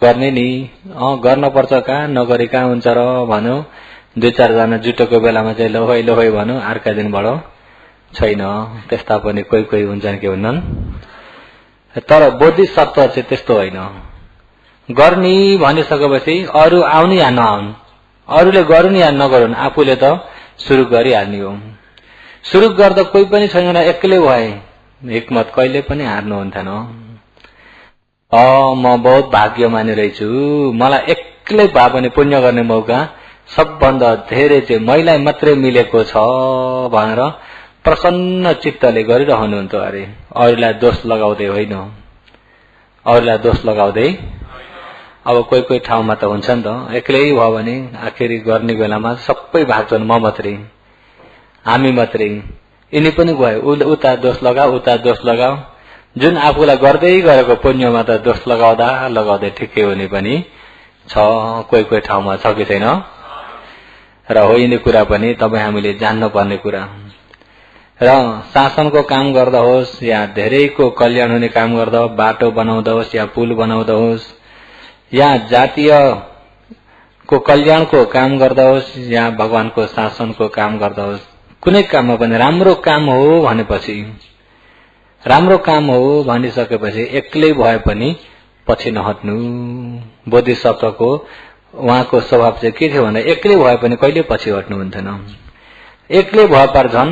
गर्ने नि गर्न पर्छ कहाँ नगरी कहाँ हुन्छ र भन्यो 2-4 जना जुटोको बेलामा चाहिँ ल है भन्यो अर्का दिनबाट छैन त्यस्ता पनि कोही हुन्छन् के हुन्छन् तर बोधिसत्व चाहिँ त्यस्तो होइन गर्ने भनिसकेपछि अरु आउने या नआउन् अरूले गरून् या नगरून् आफूले त सुरु गरिहाल्ने हो सुरु गर्दा कोही पनि छैन एक्लै भए हिक्मत कहिले पनि हार्नु हुन्थेन म बहुत भाग्यमानी रहेछु मलाई एक्लै भए पनि पुण्य गर्ने मौका सबभन्दा धेरै चाहिँ मैलाई मात्रै मिलेको छ भनेर प्रसन्न चित्तले गरिरहनुहुन्थ्यो अरे अरूलाई दोष लगाउँदै होइन अरूलाई दोष लगाउँदै अब कोही ठाउँमा त हुन्छ नि त एक्लै भयो भने आखिरी गर्ने बेलामा सबै भाग्छन् म मात्रै हामी मात्रै यिनी पनि गयो उता दोष लगाऊ जुन आफूलाई गर्दै गरेको पुण्यमा त दोष लगाउँदै ठिकै हुने पनि छ कोही ठाउँमा छ कि छैन र हो यिनी कुरा पनि तपाई हामीले जान्नु पर्ने कुरा र शासनको काम गर्दा होस् या धेरैको कल्याण हुने काम गर्दा बाटो बनाउँदा होस् या पुल बनाउँदा होस् या जातीय को कल्याणको काम गर्दा होस् या भगवानको शासनको काम गर्दा होस् कुनै काममा पनि राम्रो काम हो भनेपछि राम्रो काम हो भनिसकेपछि एक्लै भए पनि पछि नहट्नु बोधिसत्वको उहाँको स्वभाव चाहिँ के थियो भन्दा एक्लै भए पनि कहिले पछि हट्नु हुन्थेन एक्लै भए पर झन्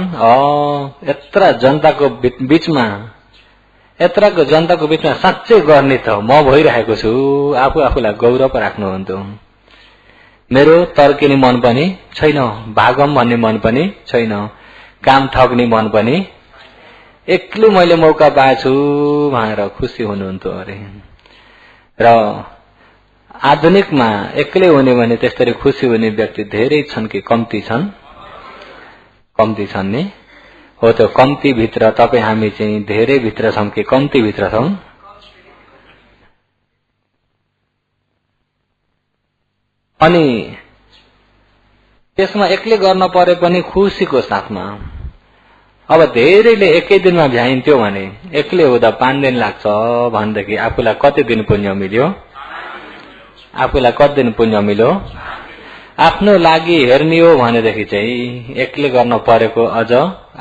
यत्रा जनताको बीचमा साँच्चै गर्ने त म भइरहेको छु आफूलाई गौरव राख्नुहुन्थ्यो मेरो तर्किने मन पनि छैन भागम भन्ने मन पनि छैन काम ठग्ने मन पनि एक्लै मैले मौका पाएछु भनेर खुसी हुनुहुन्थ्यो अरे र आधुनिकमा एक्लै हुने भने त्यसरी खुसी हुने व्यक्ति धेरै छन् कि कम्ती छन् नि हो त्यो कम्ती भित्र तपाई हामी चाहिँ धेरै भित्र छौं कि कम्ती भित्र छौं अनि त्यसमा एक्लै गर्न परे पनि खुसीको साथमा अब धेरैले एकै दिनमा भ्याइन्थ्यो भने एक्लै हुँदा 5 दिन लाग्छ भनेदेखि आफूलाई कति दिन पुण्य मिल्यो आफ्नो लागि हेर्ने हो भनेदेखि चाहिँ एक्लै गर्न परेको अझ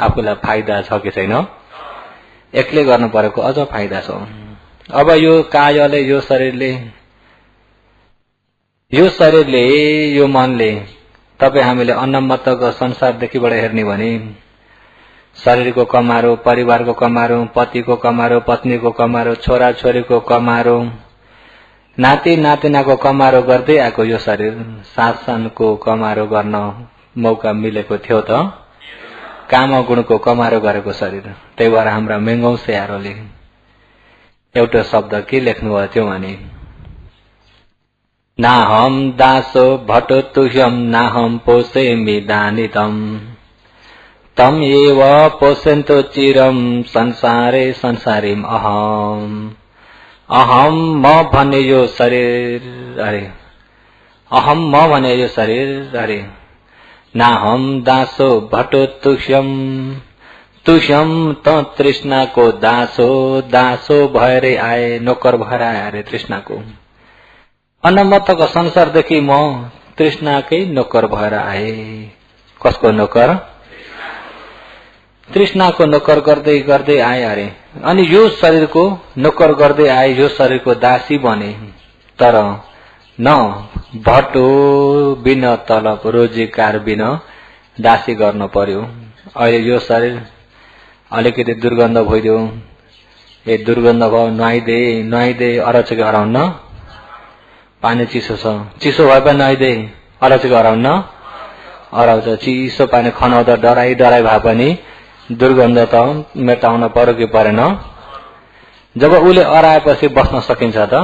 आफूलाई फाइदा छ कि छैन एक्लै गर्न परेको अझ फाइदा छ अब यो कायले यो शरीरले यो मनले तपाई हामीले अन्नमत्तको संसारदेखिबाट हेर्ने भने शरीरको कमारो परिवारको कमारो पतिको कमारो पत्नीको कमारो छोरा छोरीको कमारो नाति नातिनाको कमारो गर्दै आएको यो शरीर शासनको कमारो गर्न मौका मिलेको थियो त काम गुणको कमारो गरेको शरीर त्यही भएर हाम्रा मेङ्गौ स्याहारोले एउटा शब्द के लेख्नु भयो त्यो भने नाहम दासो भटो तुह्यम नाहम पोषेमि दानितम तम एव पोषन्तो चिरम संसारे संसारिम अहम म भने यो शरीर अरे नाहम दासो भटो तुह्यम त तृष्णाको दासो भएरै आए नोकर भएर आए अरे तृष्णाको अन्नमत्तको संसारदेखि म तृष्णाकै नोकर भएर आए कसको नोकर तृष्णाको नोकर गर्दै गर्दै आए अरे अनि यो शरीरको नोकर गर्दै आए यो शरीरको दासी बने तर न भटो बिन तलब रोजगार बिन दासी गर्न पर्यो अहिले यो शरीर अलिकति दुर्गन्ध भइदियो दुर्गन्ध भयो नुहाइदे अरचके हराउन पानी चिसो छ चिसो भए पनि नुहाइदे अरचके हराउन हराउँछ चिसो पानी खनाउँदा डराई भए पनि दुर्गन्ध त मेटाउन पर्यो कि परेन जब उले अराएपछि बस्न सकिन्छ त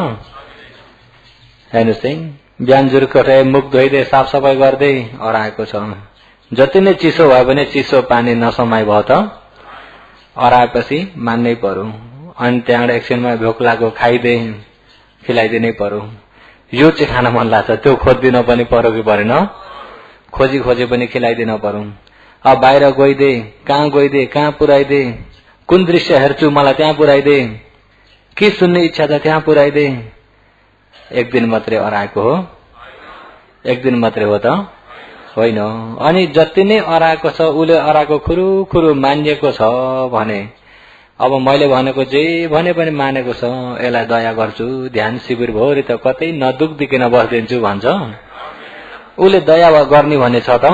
हेर्नुस् है बिहान जुर्कोटे मुख धोइदे साफ सफाई गर्दै अराएको छ जति नै चिसो भए पनि चिसो पानी नसमाई भयो त अराएपछि मान्नै पर्यो अनि त्यहाँबाट एकछिनमा भोक लाग्यो खाइदे खिलाइदिनै पर्यो यो चाहिँ खान मन लाग्छ त्यो खोजिदिन पनि पर्यो कि परेन खोजी पनि खिलाइदिन पर्यो अब बाहिर गइदे कहाँ पुर्याइदे कुन दृश्य हेर्छु मलाई त्यहाँ पुर्याइदे के सुन्ने इच्छा छ त्यहाँ पुर्याइदे एक दिन मात्रै अराएको हो? एक दिन मात्रै हो त होइन। अनि जति नै अराएको छ उले अराएको खुरु खुरु मानिएको छ भने अब मैले भनेको जे भने पनि मानेको छ, यसलाई दया गर्छु, ध्यान शिविर भोरि त कतै नदुख दिकिन बस्दिन्छु भन्छ। उले दया गर्ने भने छ त?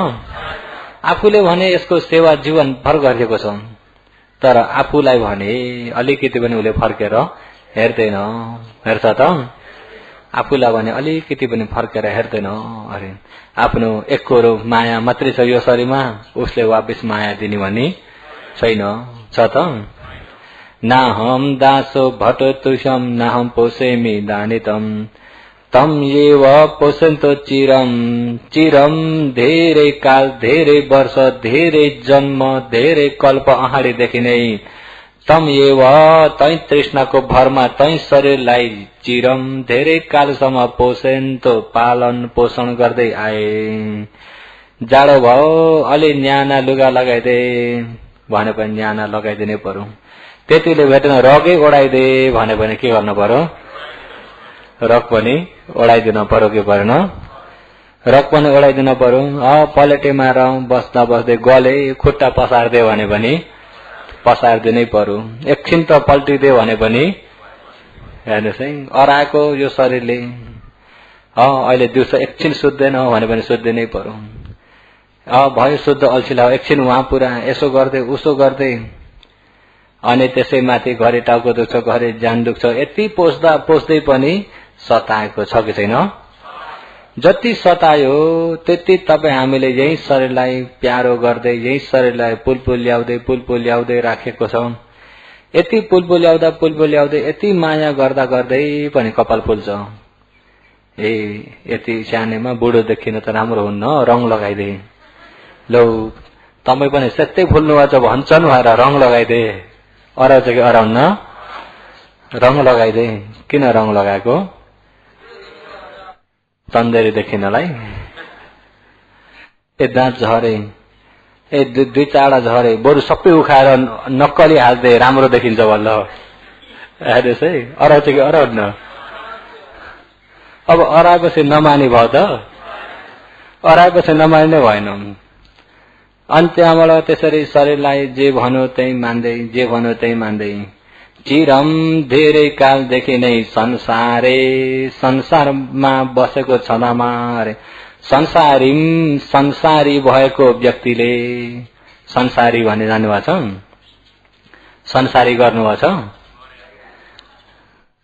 आफूले भने यसको सेवा जीवन भर गरेको छ, तर आफूलाई भने अलिकति पनि उले फर्केर हेर्दैन। हेर्छ त? आफूलाई भने अलिकति पनि फर्केर हेर्दैन। अरे आफ्नो एकरो माया मात्रै छ यो शरीरमा, उसले वापिस माया दिने भने छैन। छ त? नाहम दासो भटतुषम नाहम पोषेमि दानितम तम एव पोषन्तो चिरम चिरम। धेरै काल, धेरै वर्ष, धेरै जन्म, धेरै कल्प अगाडिदेखि नै तम एव तै तृष्णाको भरमा तै शरीरलाई चिरम धेरै कालसम्म पोषन्तो पालन पोषण गर्दै आए। जाडो भयो अलि न्याना लुगा लगाइदे भने पनि न्याना लगाइदिनै पर्यो। त्यतिले भेटेन रगै ओढाइदे भने पनि के गर्नु पर्यो? रग पनि ओढाइदिन पर्यो कि परेन? रग पनि ओढाइदिन पर्यो। पलेटेमा बस्दा बस्दै गले खुट्टा पसार्दे भने पनि पसार्दिनै पर्यो। एकछिन त पल्टिदे भने पनि हेर्नुहोस् है, अराएको यो शरीरले अहिले दिउँसो एकछिन सुत्दैन भने पनि सुत्दिनै पर्यो। भयो शुद्ध अल्छिला एकछिन उहाँ पुरा यसो गर्दै उसो गर्दै, अनि त्यसैमाथि घरि टाउको दुख्छ, घरि ज्यान दुख्छ, यति पोस्दै पनि सताएको छ कि छैन? जति सतायो त्यति तपाईँ हामीले यही शरीरलाई प्यारो गर्दै, यही शरीरलाई पुलपुल ल्याउँदै राखेको छौं। यति पुलपुल ल्याउँदै यति माया गर्दा गर्दै पनि कपाल फुल्छ। यति सानैमा बुढो देखिन त राम्रो हुन्न, रङ लगाइदे। लौ तपाईँ पनि सेतै फुल्नुभएको छ भन्छन् भनेर रङ लगाइदे। अराउँछ कि अराउन्न? रङ लगाइदे। किन रङ लगाएको? तन्देरी देखिनलाई। दाँत झरे, दुई चारवटा झरे, बरु सबै उखाएर नक्कली हाल्दै राम्रो देखिन्छ बल्ल। हेर्नुहोस् है, अराउँछ कि अराउन्न? अब अराएपछि नमानी भयो त? अराएपछि नमानी नै भएन। अनि त्यहाँबाट त्यसरी शरीरलाई जे भन्यो त्यही मान्दै, जे भन्यो त्यही मान्दै चिरम धेरै कालदेखि नै संसारमा बसेको छँदामा संसारी भएको व्यक्तिले, संसारी भन्ने जान्नुभएको छ? संसारी गर्नुभएको छ?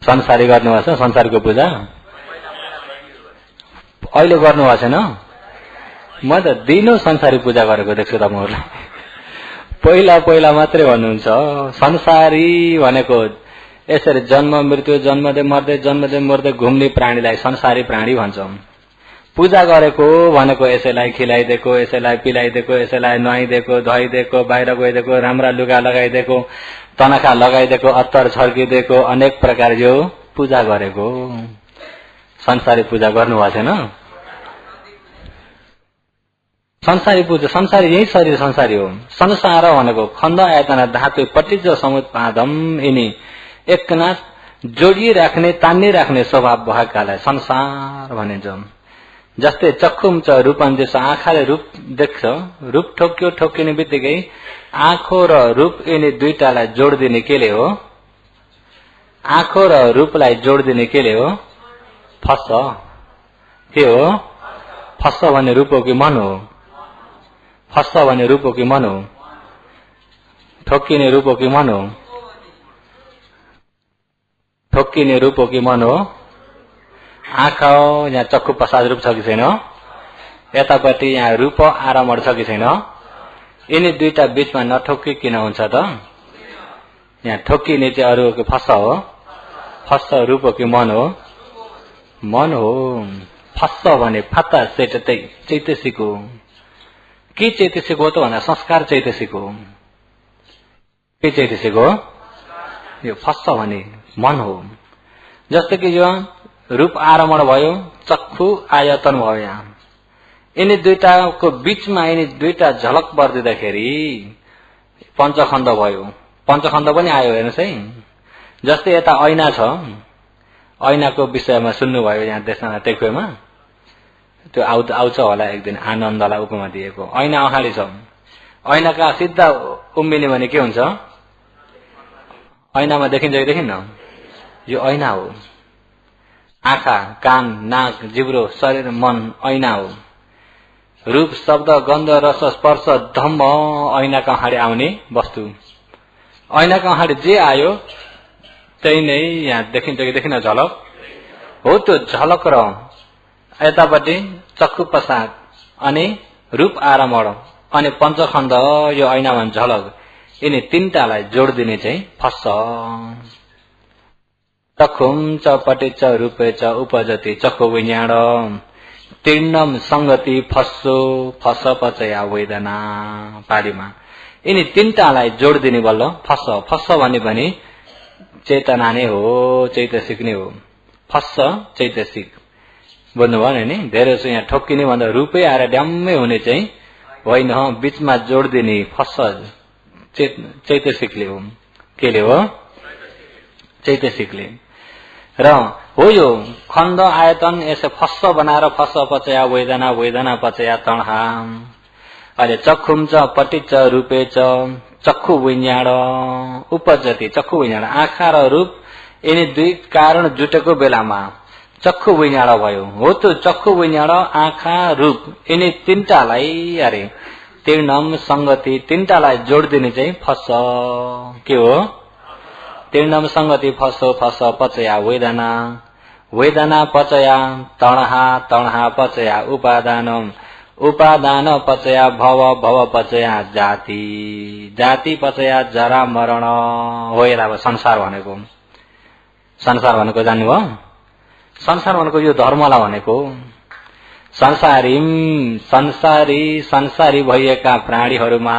संसारी गर्नुभएको छ? संसारको पूजा अहिले गर्नुभएको छैन? म त दिनौ संसारी पूजा गरेको देख्छु तपाईहरुलाई। पहिला मात्रै भन्नुहुन्छ संसारी भनेको यसरी जन्म मृत्यु जन्मदै मर्दै घुम्ने प्राणीलाई संसारी प्राणी भन्छौं। पूजा गरेको भनेको यसैलाई खिलाइदिएको, यसैलाई पिलाइदिएको, यसैलाई नुहाइदिएको, धुवाइदिएको, बाहिर गइदिएको, राम्रा लुगा लगाइदिएको, तनखा लगाइदिएको, अत्तर छर्किदिएको, अनेक प्रकार यो पूजा गरेको। संसारी पूजा गर्नुभएको छैन? संसारी पूजा, संसारी यही शरीर संसारी हो। संसार भनेको खण्ड आयतना धातु पटिज समुत्पादम यिनी एकनाथ जोडिए राख्ने, तान्ने राख्ने स्वभाव भएकालाई संसार भनिन्छ। जस्तै चक्षुम च रूपम, जसो आँखाले रूप देख्छ, रूप ठोकिने बित्तिकै आँखो र रूप यिनी दुईटालाई जोडिदिने केले हो? आँखो र रूपलाई जोडिदिने केले हो? फस के हो? फस भन्ने रूप हो कि मन हो? फस भन्ने रूप हो कि मन हो? ठोकिने रूप हो कि मन हो? ठोकिने रूप हो कि मन हो? आँखा हो, यहाँ चक्कु पश्चात रूप छ कि छैन? यतापट्टि यहाँ रूप आरामण छ कि छैन? यिनी दुईटा बीचमा नठोकी किन हुन्छ त? यहाँ ठोकिने चाहिँ अरू हो, फस हो? फस रूप हो कि मन हो? मन हो। फस भने फाता सेटतै चैतसिक हो। के चैतसिक हो त भन्दा संस्कार चैतसिक हो। के चैतसिक हो? यो फस भने मन हो। जस्तो कि यो रूप आरमण भयो, चक्षु आयतन भयो। यहाँ यिनी दुईटाको बीचमा यिनी दुईटा झलक पर्दिँदाखेरि पञ्चखण्ड भयो। पञ्चखण्ड पनि आयो हेर्नुहोस् है। जस्तै यता ऐना छ, ऐनाको विषयमा सुन्नुभयो यहाँ देशमा टेकुवेमा त्यो आउँछ होला एक दिन आनन्दलाई उपमा दिएको ऐना अगाडि छ ऐनाका सिधा उम्बिने भने के हुन्छ ऐनामा देखिन्छ कि देखिन्न यो ऐना हो आँखा कान नाक जिब्रो शरीर मन ऐना हो रूप शब्द गन्ध रस स्पर्श धम्म ऐनाका अगाडि आउने वस्तु ऐनाका अगाडि जे आयो त्यही नै यहाँ देखिन्छ कि देखिन झलक हो त्यो झलक र यतापट्टि चक्षु प्रसाद अनि रूप आरमण अनि पञ्चखण्ड यो ऐनामा झलक यिनी तीनटालाई जोड दिने चाहिँ फस्स चक्षुम च पटे च रूपे च उपजति चक्षु विज्ञान तीर्णम संगति फस्सो फस पचया वेदना पालीमा यिनी तीनटालाई जोड दिने बल्ल फस्स फस्स भने चेतना नै हो चैतसिक नै हो फस्स चैतसिक बुझ्नुभयो नि धेरै जसो यहाँ ठोक्किने भन्दा रूपै आएर ड्याम्मै हुने चाहिँ होइन बीचमा जोड दिने फस्स चैतसिकले हो केले हो चैतसिकले र हो यो खण्ड आयतन यसो फस्स बनाएर फस्स पचया वेदना वेदना पचया तणहा अहिले चक्षुम च पटी च रूपे च चक्षु विज्ञान उपजति चक्षु विज्ञान आँखा र रूप यिनी दुई कारण जुटेको बेलामा चक्षु विज्ञान भयो हो त्यो चक्षु विज्ञान आँखा रूप यिनी तीनटालाई अरे तीर्णम संगति तीनटालाई जोड दिने चाहिँ फस्स के हो तीर्णम संगति फस्सो फस्स पचया वेदना वेदना पचया तणहा तणहा पचया उपादानम उपादान पचया भव भव पचया जाति जाति पचया जरा मरण हो यसलाई संसार भनेको जान्नुभयो संसार भनेको यो धर्मलाई भनेको संसारी भएका प्राणीहरूमा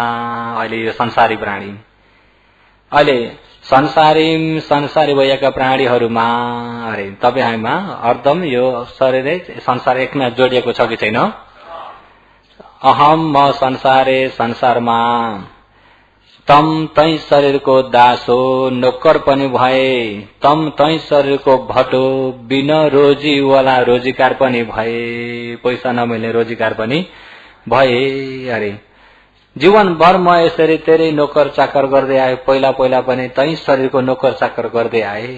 अहिले यो संसारी प्राणी अहिले संसारी भएका प्राणीहरूमा अरे तपाईँ हामीमा अर्दम यो शरीरै संसार एकमा जोडिएको छ कि छैन अहम म संसारे संसारमा तम तै शरीरको दासो नोकर पनि भए तम तै शरीरको भटो बिना रोजी वाला रोजगार पनि भए पैसा नमिल्ने रोजगार पनि भए अरे जीवनभर म यसरी तेरै नोकर चाकर गर्दै आए पहिला पनि तै शरीरको नोकर चाकर गर्दै आए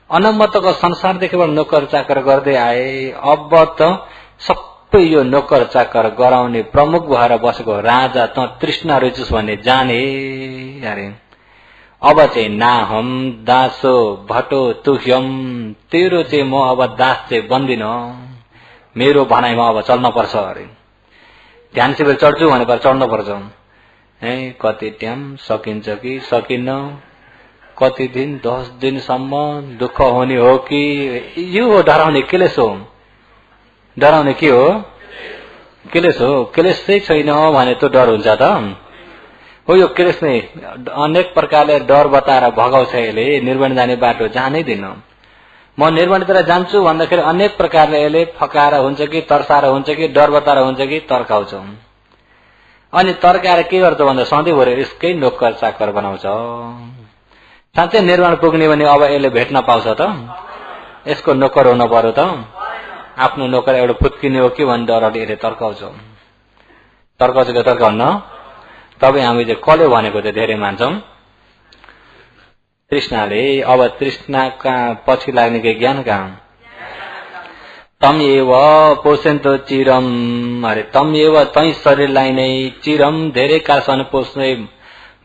अनन्तको संसारदेखिबाट नोकर चाकर गर्दै आए अब त सबै यो नोकर चाकर गराउने प्रमुख भएर बसेको राजा त तृष्णा रुचुस भन्ने जाने अरे अब चाहिँ नाहम दासो भटो तुह्यम तेरो चाहिँ म अब दास चाहिँ बन्दिन मेरो भनाइमा अब चल्न पर्छ अरे ध्यान शिविर चढ्छु भनेर चढ्न पर्छ है कति टाइम सकिन्छ कि सकिन्न कति दिन 10 दिनसम्म दुःख हुने हो कि यो हो डराउने क्लेश हो डराउने के हो क्लेश हो क्लेश चाहिँ छैन भने त डर हुन्छ त हो यो क्लेश नै अनेक प्रकारले डर बताएर भगाउँछ यसले निर्वाण जाने बाटो जानै दिन म निर्वाणतिर जान्छु भन्दाखेरि अनेक प्रकारले यसले फकाएर हुन्छ कि तर्साएर हुन्छ कि डर बताएर हुन्छ कि तर्काउँछ अनि तर्काएर के गर्छ भन्दा सधैँभरि यसकै नोकर चाकर बनाउँछ साँच्चै निर्वाण पुग्ने भने अब यसले भेट्न पाउँछ त यसको नोकर हुन पर्यो त आफ्नो नोकर एउटा फुत्किने हो कि भन्ने डरले यसले तर्काउँछ कि तर्काउन्न तपाईँ हामी चाहिँ कसले भनेको चाहिँ धेरै मान्छौं तृष्णाले अब तृष्णाका पछि लाग्ने के ज्ञान कहाँ तम एव पोषन्तो चिरम अरे तम एव तै शरीरलाई नै चिरम धेरै कालसम्म पोष्ने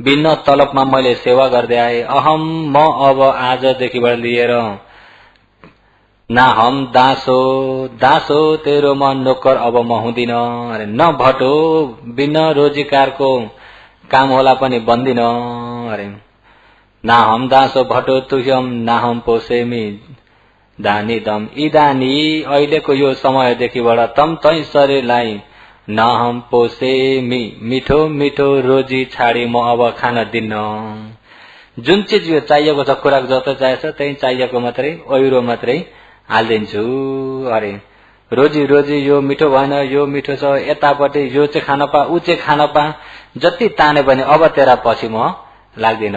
भिन्न तलबमा मैले सेवा गर्दै आए अहम म अब आजदेखिबाट लिएर ना हम दासो तेरो म नोकर अब म हुँदिन अरे न भटो बिना रोजगारको काम होला पनि बन्दिन अरे ना हम दासो भटो तुह्यम ना हम पोसेमी दानी दम इदानी अहिलेको यो समयदेखिबाट तम तै शरीरलाई न हम पोसेमी मिठो मिठो रोजी छाडी म अब खान दिन्न जुन चीज यो चाहिएको छ खुराक जस्तो चाहिएको छ त्यही चाहिएको मात्रै ओइरो मात्रै हाल्दिन्छु अरे रोजी यो मिठो भएन यो मिठो छ यतापट्टि यो चाहिँ खान पा उ चाहिँ खान पा जति ताने पनि अब तेरा पछि म लाग्दिन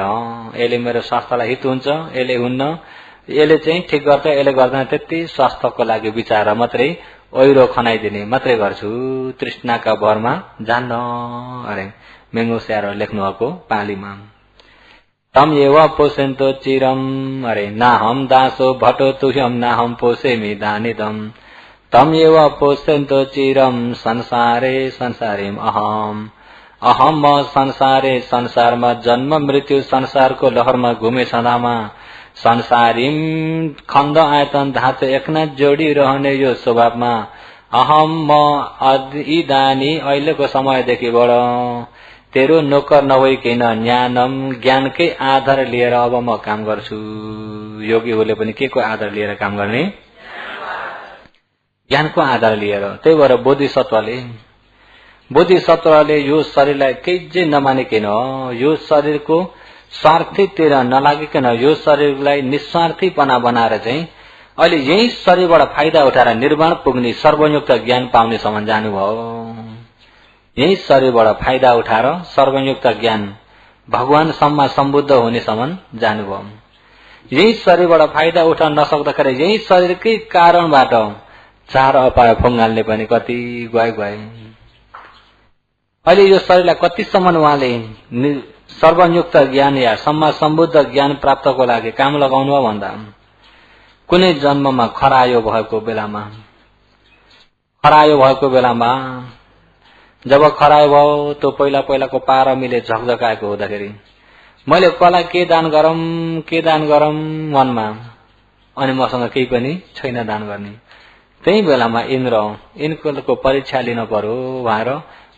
यसले मेरो स्वास्थ्यलाई हित हुन्छ यसले हुन्न यसले चाहिँ ठिक गर्छ यसले गर्दैन त्यति स्वास्थ्यको लागि विचार मात्रै ओइरो खनाइदिने मात्रै गर्छु तृष्णाका भरमा जान्न अरे मेङ्गो स्याहार लेख्नु भएको पालीमा तम एव पोषन्तो चिरम अरे नाहम दासो भटो तुह्यम नाहम पोषेमि दानिदम तम एव पोषन्तो चिरम संसारे संसारीम अहम अहम म संसारे संसारमा जन्म मृत्यु संसारको लहरमा घुमे सदामा संसारीम खण्ड आयतन धातु एकना जोडिरहने यो स्वभावमा अहम म इदानी अहिलेको समयदेखिबाट तेरो नोकर नभइकन ज्ञानम ज्ञानकै आधार लिएर अब म काम गर्छु योगीहरूले पनि के को आधार लिएर काम गर्ने ज्ञानको आधार लिएर त्यही भएर बोधिसत्वले यो शरीरलाई केही नमानिकन यो शरीरको स्वार्थीतिर नलागिकन यो शरीरलाई निस्वार्थीपना बनाएर चाहिँ अहिले यही शरीरबाट फाइदा उठाएर निर्वाण पुग्ने सर्वयुक्त ज्ञान पाउने सम्म जानुभयो यही शरीरबाट फाइदा उठाएर सर्वयुक्त ज्ञान भगवान सम्म सम्बुद्ध हुने सम्म जानुभयो यही शरीरबाट फाइदा उठाउन नसक्दाखेरि यही शरीरकै कारणबाट चार अपाय फुङ्गाल्ने पनि कति गए अहिले यो शरीरलाई कतिसम्म उहाँले सर्वयुक्त ज्ञान या सम्मा सम्बुद्ध ज्ञान प्राप्तको लागि काम लगाउनु हो भन्दा कुनै जन्ममा खरायो भएको बेलामा जब खरायो भयो त्यो पहिलाको पारमीले झकझकाएको हुँदाखेरि मैले कसलाई के दान गरौं मनमा अनि मसँग केही पनि छैन दान गर्ने त्यही बेलामा इन्द्रको परीक्षा लिन पर्यो भनेर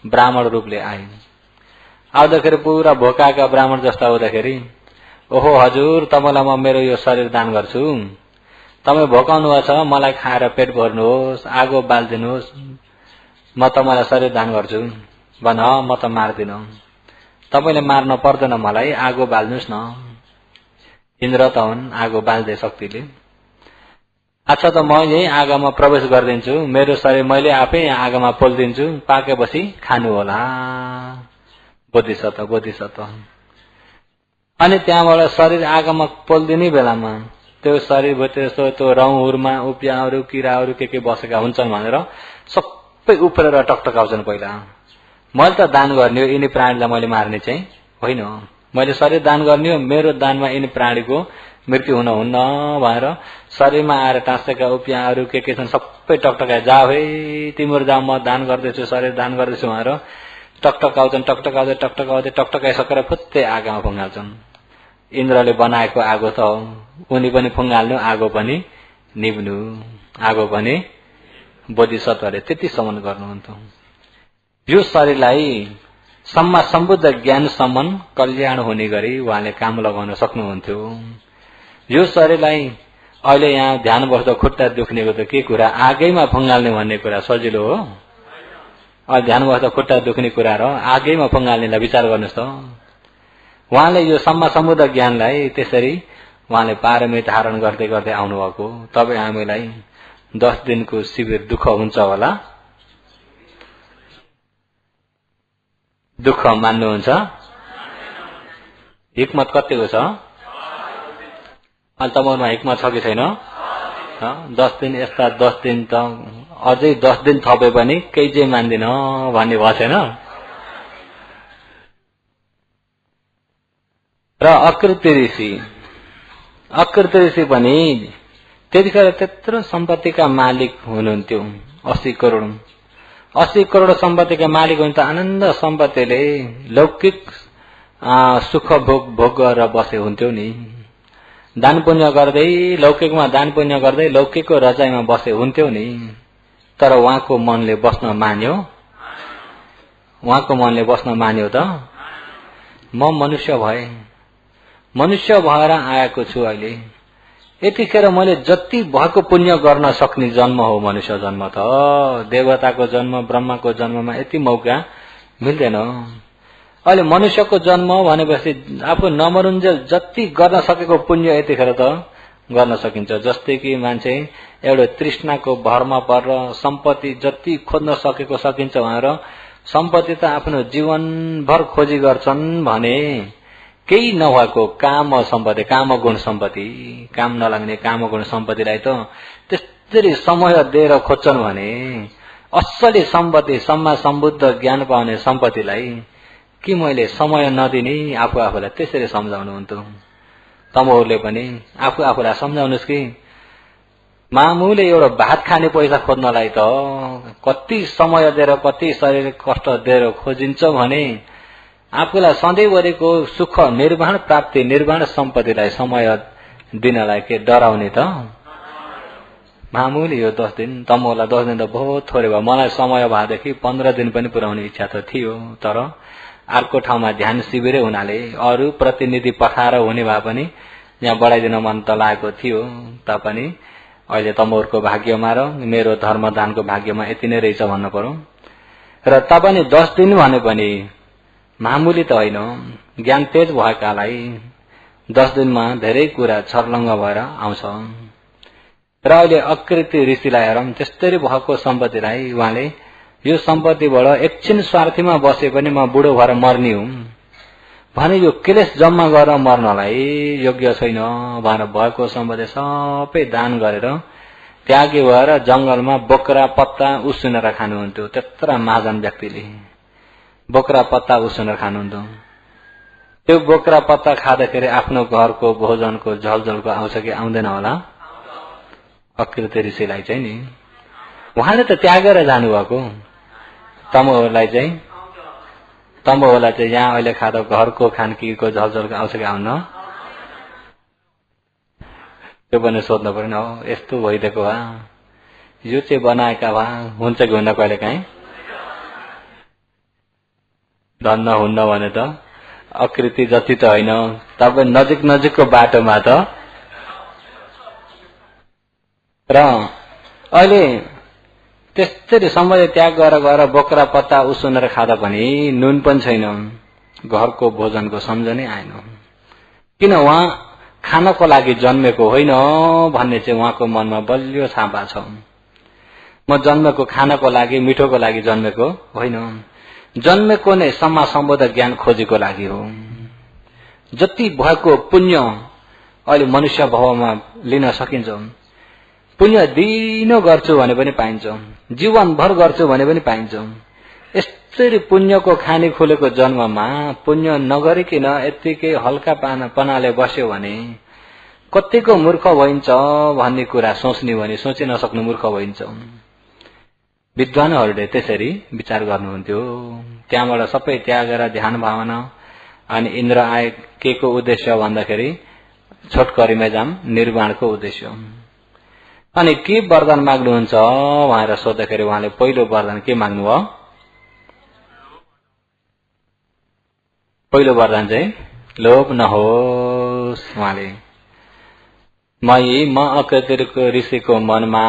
ब्राह्मण रूपले आए आउँदाखेरि पुरा भोकाका ब्राह्मण जस्ता हुँदाखेरि ओहो हजुर तपाईलाई म मेरो यो शरीर दान गर्छु तपाई भोकाउनु छ मलाई खाएर पेट भर्नुहोस् आगो बाल्दिनुहोस् म तपाईलाई शरीर दान गर्छु भन म त मार्दिन तपाईले मार्न पर्दैन मलाई आगो बाल्नुस् न इन्द्र त हुन् आगो बाल्दै शक्तिले अच्छा त म यही आगोमा प्रवेश गरिदिन्छु मेरो शरीर मैले आफै आगोमा पोल्दिन्छु पाकेपछि खानु होला बोधिसत्व अनि त्यहाँबाट शरीर आगोमा पोल्दिने बेलामा त्यो शरीर भित्र त्यो रौँहरुमा उपियाहरू किराहरू के बसेका हुन्छन् भनेर सबै उफ्रेर टकटकाउँछन् पहिला मैले त दान गर्ने हो यिनी प्राणीलाई मैले मार्ने चाहिँ होइन मैले शरीर दान गर्ने हो मेरो दानमा यिनी प्राणीको मृत्यु हुन हुन्न भनेर शरीरमा आएर टाँसेका उपियाहरू के छन् सबै टकटकाए जाऊ है तिम्रो जाऊ म दान गर्दैछु शरीर दान गर्दैछु भनेर टकटकाउँदै फुत्तै आगोमा फुङ्गाल्छन् इन्द्रले बनाएको आगो त हो उनी पनि फुङ्गाल्नु आगो पनि निभ्नु आगो पनि बोधिसत्वले त्यतिसम्म गर्नुहुन्थ्यो यो शरीरलाई सम्मा सम्बुद्ध ज्ञानसम्म कल्याण हुने गरी उहाँले काम लगाउन सक्नुहुन्थ्यो यो शरीरलाई अहिले यहाँ ध्यान बस्दा खुट्टा दुख्नेको त के कुरा आगैमा फुङ्गाल्ने भन्ने कुरा सजिलो हो अहिले ध्यान बस्दा खुट्टा दुख्ने कुरा र आगैमा फुङ्गाल्नेलाई विचार गर्नुहोस् त उहाँले यो सम्मा सम्बुद्ध ज्ञानलाई त्यसरी उहाँले पारमी धारण गर्दै गर्दै आउनुभएको तपाईँ हामीलाई 10 दिनको शिविर दुःख हुन्छ होला दुःख मान्नुहुन्छ हिक्मत कतिको छ अहिले तपाईँमा हिक्मत छ कि छैन 10 दिन यस्ता 10 दिन त अझै 10 दिन थपे पनि केही चाहिँ मान्दिन भन्ने भएको छैन र अकृति ऋषि पनि त्यतिखेर त्यत्रो सम्पत्तिका मालिक हुनुहुन्थ्यो 80 करोड सम्पत्तिका मालिक हुन् त आनन्द सम्पत्तिले लौकिक सुख भोग गरेर बसे हुन्थ्यो नि दान पुण्य गर्दै लौकिकमा दान पुण्य गर्दै लौकिकको रजाइमा बसे हुन्थ्यो नि तर उहाँको मनले बस्न मान्यो त म मनुष्य भएर आएको छु अहिले यतिखेर मैले जति भएको पुण्य गर्न सक्ने जन्म हो मनुष्य जन्म त देवताको जन्म ब्रह्माको जन्ममा यति मौका मिल्दैन अहिले मनुष्यको जन्म भनेपछि आफू नमरुन्जेल जति गर्न सकेको पुण्य यतिखेर त गर्न सकिन्छ जस्तै कि मान्छे एउटा तृष्णाको भरमा परेर सम्पत्ति जति खोज्न सकेको सकिन्छ भनेर सम्पत्ति त आफ्नो जीवनभर खोजी गर्छन् भने केही नभएको काम सम्पत्ति, काम गुण सम्पत्ति, काम नलाग्ने काम गुण सम्पत्तिलाई त त्यसरी समय दिएर खोज्छन् भने असली सम्पत्ति, सम्मा सम्बुद्ध ज्ञान पाउने सम्पत्तिलाई कि मैले समय नदिने आफू आफूलाई त्यसरी सम्झाउनुहुन्थ्यो। तमहरूले पनि आफू आफूलाई सम्झाउनुहोस् कि मामुले एउटा भात खाने पैसा खोज्नलाई त कति समय दिएर कति शरीर कष्ट दिएर खोजिन्छ भने आफूलाई सधैँभरिको सुख निर्वाण प्राप्ति निर्वाण सम्पत्तिलाई समय दिनलाई के डराउने त? मामुली यो 10 दिन, तमहरूलाई 10 दिन त बहुत थोरै भयो। मलाई समय भएदेखि 15 दिन पनि पुर्याउने इच्छा त थियो, तर अर्को ठाउँमा ध्यान शिविरै हुनाले अरू प्रतिनिधि पठाएर हुने भए पनि यहाँ बढाइदिन मन त लागेको थियो। तापनि अहिले तमहरूको भाग्यमा र मेरो धर्मदानको भाग्यमा यति नै रहेछ भन्नु पर्यो। र तापनि 10 दिन भने पनि मामुली त होइन। ज्ञान तेज भएकालाई 10 दिनमा धेरै कुरा छर्लङ्ग भएर आउँछ। र अहिले अकृति ऋषिलाई हेरौं, त्यस्तै भएको सम्पत्तिलाई उहाँले यो सम्पत्तिबाट एकछिन स्वार्थीमा बसे पनि म बुढो भएर मर्ने हुँ भने यो क्लेश जम्मा गरेर मर्नलाई योग्य छैन भनेर भएको सम्पत्ति सबै दान गरेर त्यागी भएर जंगलमा बोक्रा पत्ता उसिनेर खानुहुन्थ्यो। त्यत्रो महाजन व्यक्तिले बोक्रा पत्ता उसिनेर खानुहुन्थ्यो। त्यो बोक्रा पत्ता खाँदाखेरि आफ्नो घरको भोजनको झलझलको आउँछ कि आउँदैन होला? अकृति ऋषिलाई चाहिँ नि उहाँले त त्यागेर जानुभएको। तमहरूलाई चाहिँ यहाँ अहिले खाँदा घरको खानकीको झलझलको आउँछ कि आउन? त्यो पनि सोध्नु पर्यो हो। यस्तो भइदिएको भए यो चाहिँ बनाएका भए हुन्छ कि हुन्न कहिले काहीँ? धन्न हुन्न भने त अकृति जति त होइन, तपाईँ नजिक नजिकको बाटोमा त। र अहिले त्यस्तै समय त्याग गरेर बोक्रा पत्ता उसिनेर खाँदा पनि नुन पनि छैन, घरको भोजनको सम्झनै आएन। किन? उहाँ खानको लागि जन्मेको होइन भन्ने चाहिँ उहाँको मनमा बलियो छापा छ। म जन्मेको खानको लागि मिठोको लागि जन्मेको होइन, जन्मेको नै सम्मा सम्बुद्ध ज्ञान खोजेको लागि हो। जति भएको पुण्य अहिले मनुष्य भावमा लिन सकिन्छ। पुण्य दिनो गर्छु भने पनि पाइन्छ, जीवनभर गर्छु भने पनि पाइन्छ। यसरी पुण्यको खानी खुलेको जन्ममा पुण्य नगरिकन यतिकै हल्का पनाले बस्यो भने कतिको मूर्ख भइन्छ भन्ने कुरा सोच्ने भने सोचि नसक्नु मूर्ख भइन्छ। विद्वानहरूले त्यसरी विचार गर्नुहुन्थ्यो। त्यहाँबाट सबै त्यागेर ध्यान भावना अनि इन्द्र आए के को उद्देश्य भन्दाखेरि छोटकरीमा जाम निर्वाणको उद्देश्य। अनि के वरदान माग्नुहुन्छ भनेर सोध्दाखेरि उहाँले पहिलो वरदान के माग्नुभयो? पहिलो वरदान चाहिँ लोभ नहोस्। उहाँले म अकृतिको ऋषिको मनमा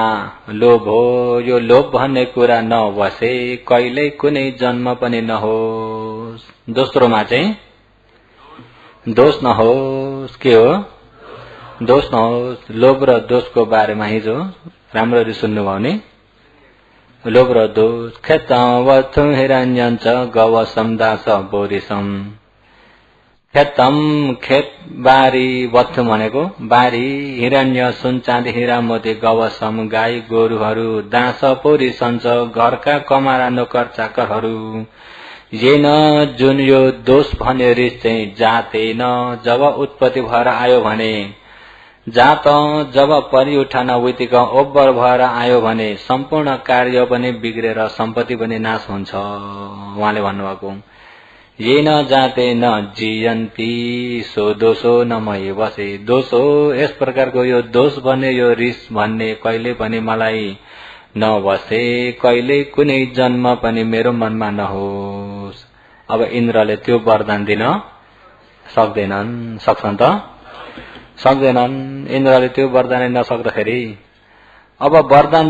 लोभ हो, यो लोभ भन्ने कुरा नबसे कहिल्यै कुनै जन्म पनि नहोस्। दोस्रोमा चाहिँ दोष नहोस्। के हो? दोष नहोस्। लोभ र दोषको बारेमा हिजो राम्ररी सुन्नुभयो नि? लोभ र दोष। खेतम वथु हिरण्यञ्च गवसम दास बोरिसम। खेतम खेत बारी, वथु भनेको बारी, हिरण्य सुन चाँदी हिरा मोती, गवसम गाई गोरुहरू, दास पोरी सञ्च घरका कमारा नोकर चाकरहरू। येन जुन यो दोष भन्ने रिस चाहिँ जातेन जब उत्पत्ति भएर आयो भने, जात जब परिउठन उतिक ओब्बर भएर आयो भने सम्पूर्ण कार्य पनि बिग्रेर सम्पत्ति पनि नाश हुन्छ। उहाँले भन्नुभएको ये न जाते न जियन्ती सो दोषो न मय बसे। दोषो यस प्रकारको यो दोष भन्ने यो रिस भन्ने कहिले पनि मलाई नबसे, कहिले कुनै जन्म पनि मेरो मनमा नहोस्। अब इन्द्रले त्यो वरदान दिन सक्दैनन्। सक्छन् त? सक्दैनन्। इन्द्रले त्यो वरदान नसक्दाखेरि अब वरदान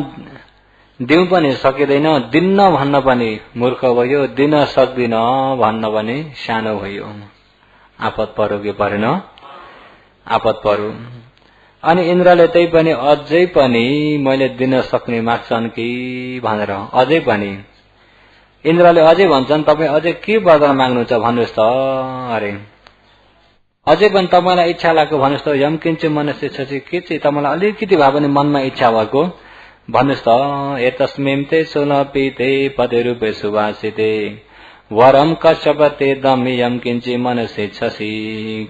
दिउँ पनि सकिँदैन, दिन्न भन्न पनि मूर्ख भयो, दिन सक्दिन भन्न पनि सानो भयो। आपत पर्यो के परेन? आपत पर्यो। अनि इन्द्रले त्यही पनि अझै पनि मैले दिन सक्ने माग्छन् कि भनेर अझै पनि इन्द्रले अझै भन्छन् तपाईँ अझै के वरदान माग्नुहुन्छ भन्नुहोस् त अरे। अझै पनि तपाईलाई इच्छा लागेको भन्नुस् त यम किञ्च मनस्य छछि के चाहिँ तपाईलाई अलिकति भए पनि मनमा इच्छा भएको भन्नुस् त एतस्मिंते सुलपिते पदे रूपे सुभाषिते वरम कश्यपते दमि यम किञ्चि मनस्य छछि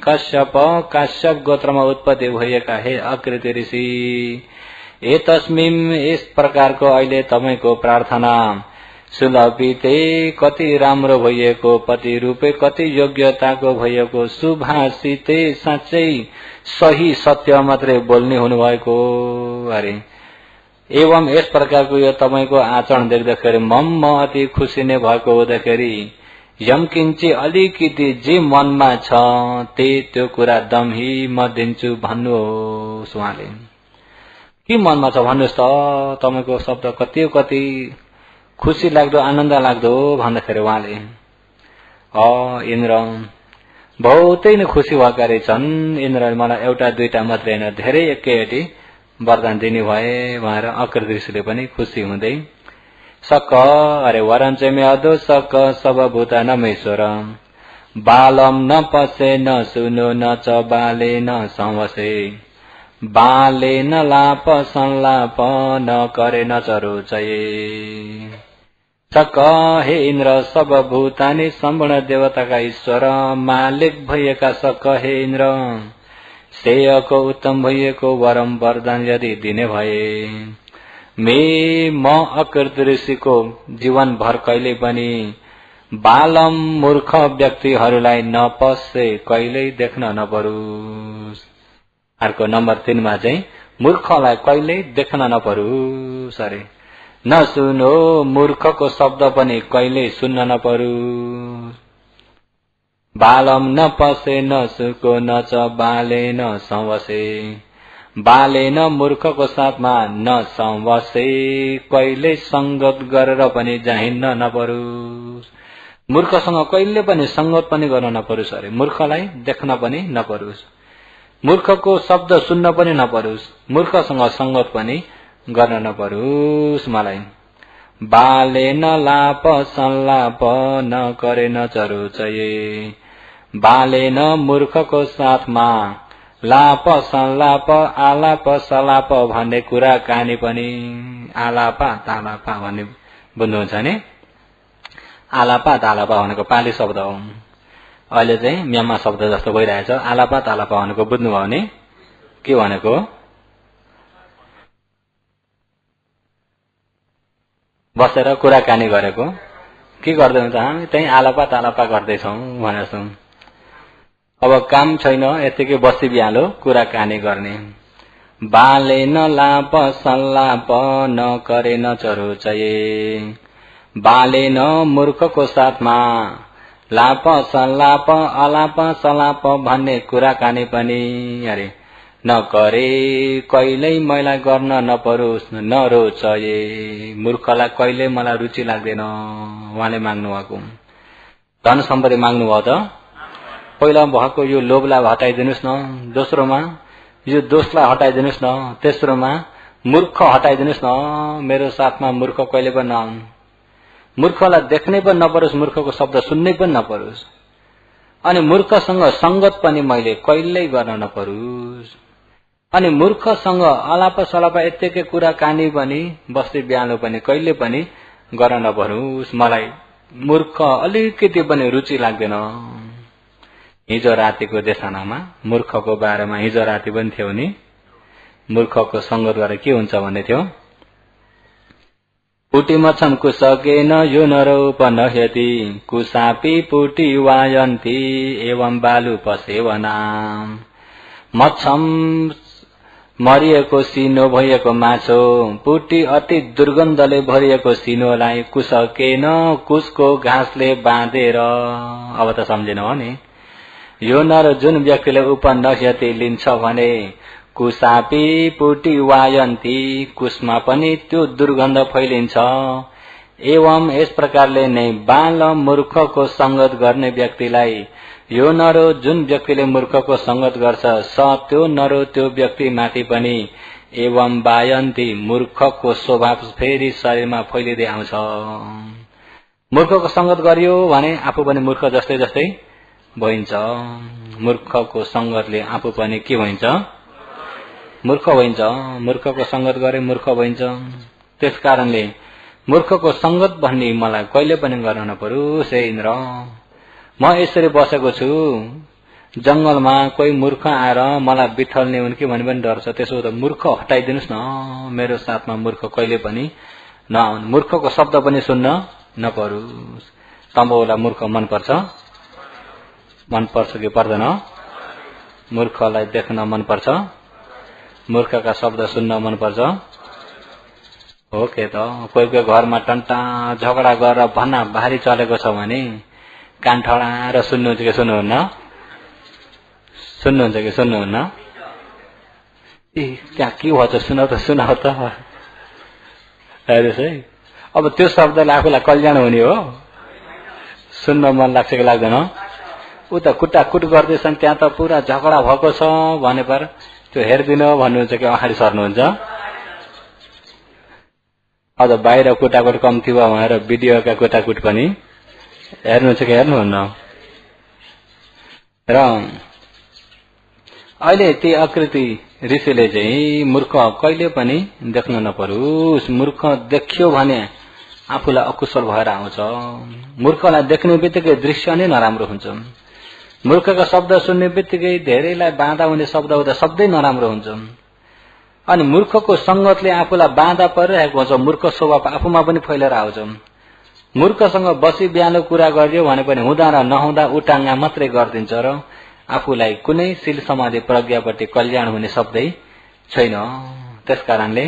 कश्यप गोत्रमा उत्पत्ति भएका हे आकृति ऋषि एतस्मिं यस प्रकारको अहिले तपाईको प्रार्थना सुलपिते कति राम्रो भइएको पति रूपे कति योग्यताको भइएको सुभाषिते साँच्चै सही सत्य मात्रै बोल्ने हुनुभएको अरे एवं यस प्रकारको यो तपाईको आचरण देख्दाखेरि म अति खुसी नै भएको हुँदाखेरि यम किञ्ची अलिकति जे मनमा छ त्यो कुरा दमही म दिन्छु भन्नुहोस् उहाँले के मनमा छ भन्नुहोस् त तपाईको शब्द कति खुसी लाग्दो आनन्द लाग्दो भन्दाखेरि उहाँले इन्द्र बहुतै नै खुसी भएका रहेछन् इन्द्रले मलाई एउटा दुईटा मात्रै हैन धेरै एकैचोटि वरदान दिने भए भनेर आकृति ऋषिले पनि खुसी हुँदै सक अरे वरञ्च मे अदो सक सब भूता नमेश्वर बालम न पसे न सुनो न च बाले न संवसे बाले न लाप संलाप न करे न चरोचये सक हे इन्द्र सब भूतानि सम्पूर्ण देवताका ईश्वर मालिक भएका सक हे इन्द्र श्रेयको उत्तम भइएको वरम वरदान यदि दिने भए म अकृत ऋषिको जीवन भर कहिले पनि बालम मूर्ख व्यक्तिहरूलाई नपसे कहिल्यै देख्न नपरोस् अर्को नम्बर 3 मा चाहिँ मूर्खलाई कहिल्यै देख्न नपरोस् अरे नसुनो मूर्खको शब्द पनि कहिल्यै सुन्न नपरोस् बालम न पसे न सुको न च बाले न संवसे बाले न मूर्खको साथमा न संवसे कहिले संगत गरेर पनि जाहिन्न नपरोस् मूर्खसँग कहिले पनि संगत पनि गर्न नपरोस् अरे मूर्खलाई देख्न पनि नपरोस् मूर्खको शब्द सुन्न पनि नपरोस् मूर्खसँग संगत पनि गर्न नपरोस् मलाई बाले न लाप संलाप न करे न चरोचये बाले न मूर्खको साथमा लाप संलाप आलाप सलाप भन्ने कुरा कहानी पनि आलापा तालापा भन्ने बुझ्नुहुन्छ नि आलापा तालापा भनेको पाली शब्द हो अहिले चाहिँ म्यामा शब्द जस्तो भइरहेछ आलापा तालापा भनेको बुझ्नुभयो भने के भनेको बसेर कुराकानी गरेको के गर्दै हुन्छ हामी त्यही आलापा तालापा गर्दैछौँ भनेछौँ अब काम छैन यतिकै बसी बिहालो कुराकानी गर्ने बाले न लाप संलाप न करे न चरोचये बाले न मूर्खको साथमा लाप संलाप अलाप सलाप भन्ने कुराकानी पनि अरे नगरे कहिल्यै मलाई गर्न नपरोस् नरोचये मूर्खलाई कहिल्यै मलाई रुचि लाग्दैन उहाँले माग्नु भएको धन सम्पत्ति माग्नु भयो त पहिला भएको यो लोभलाई हटाइदिनुस् न दोस्रोमा यो दोषलाई हटाइदिनुस् न तेस्रोमा मूर्ख हटाइदिनुस् न मेरो साथमा मूर्ख कहिले पनि नआउन् मूर्खलाई देख्नै पनि नपरोस् मूर्खको शब्द सुन्नै पनि नपरोस् अनि मूर्खसँग संगत पनि मैले कहिल्यै गर्न नपरोस् अनि मूर्खसँग अलाप सलाप यतिकै कुराकानी पनि बस्दै बिहालो पनि कहिले पनि गर्न नपरोस् मलाई मूर्ख अलिकति पनि रुचि लाग्दैन हिजो रातिको देशनामा मूर्खको बारेमा हिजो राति पनि थियो नि मूर्खको संगत गरेर के हुन्छ भन्ने थियो पुटी मछम कुसकेन यो नरोपनह्यति कुसापी पुटी वायन्ती एवं बालु पसेवना मछम मरिएको सिनो भइएको माछो पुटी अति दुर्गन्धले भरिएको सिनोलाई कुसकेन कुसको घाँसले बाँधेर अब त सम्झिनु हो नि यो नर जुन व्यक्तिले उपनह्यति लिन्छ भने कुसापी पुटी वायन्ती कुसमा पनि त्यो दुर्गन्ध फैलिन्छ एवं यस प्रकारले नै बाल मूर्खको संगत गर्ने व्यक्तिलाई यो नरो जुन व्यक्तिले मूर्खको संगत गर्छ स त्यो नरो त्यो व्यक्ति माथि पनि एवं वायन्ती मूर्खको स्वभाव फेरि शरीरमा फैलिँदै आउँछ मूर्खको संगत गरियो भने आफू पनि मूर्ख जस्तै जस्तै भइन्छ। मूर्खको संगतले आफू पनि के भइन्छ? मूर्ख भइन्छ। मूर्खको संगत गरे मूर्ख भइन्छ। त्यसकारणले मूर्खको संगत भन्ने मलाई कहिले पनि गर्न नपरोस् हे इन्द्र। म यसरी बसेको छु जंगलमा, कोही मूर्ख आएर मलाई बिथल्ने उनकी भने पनि डर छ। त्यसो त मूर्ख हटाइदिनुस् न, मेरो साथमा मूर्ख कहिले पनि नआउनु। मूर्खको शब्द पनि सुन्न नपरोस्। तम्बुलाई मूर्ख मन पर्छ? मन पर्छ कि पर्दैन? मूर्खलाई देख्न मन पर्छ? मूर्खका शब्द सुन्न मन पर्छ? हो के त? कोही कोही घरमा टन्टा झगडा गरेर भन्ना भारी चलेको छ भने कान ठडाएर सुन्नुहुन्छ कि सुन्नुहुन्न? सुन्नुहुन्छ कि सुन्नुहुन्न? ए त्यहाँ के भन्छ सुनाउ त हेर्नुहोस् है। अब त्यो शब्दले आफूलाई कल्याण हुने हो? सुन्न मन लाग्छ कि लाग्दैन? उता कुटाकुट गर्दैछन्, त्यहाँ त पुरा झगडा भएको छ भने पर त्यो हेरिदिनु भन्नुहुन्छ कि अगाडि सर्नुहुन्छ? अझ बाहिर कुटाकुट कम्ती भयो भनेर भिडियोका कुटाकुट पनि हेर्नुहुन्छ कि हेर्नुहुन्न? र अहिले ती आकृति ऋषिले चाहिँ मूर्ख कहिले पनि देख्न नपरोस्। मूर्ख देख्यो भने आफूलाई अकुशल भएर आउँछ। मूर्खलाई देख्ने बित्तिकै दृश्य नै नराम्रो हुन्छ। मूर्खका शब्द सुन्ने बित्तिकै धेरैलाई बाधा हुने शब्द हुँदा शब्दै नराम्रो हुन्छ। अनि मूर्खको संगतले आफूलाई बाधा परिरहेको हुन्छ। मूर्ख स्वभाव आफूमा पनि फैलेर आउँछ। मूर्खसँग बसी बिहान कुरा गरियो भने पनि हुँदा र नहुँदा उटाङ्गा मात्रै गरिदिन्छ र आफूलाई कुनै शील समाधि प्रज्ञापट्टि कल्याण हुने शब्दै छैन। त्यसकारणले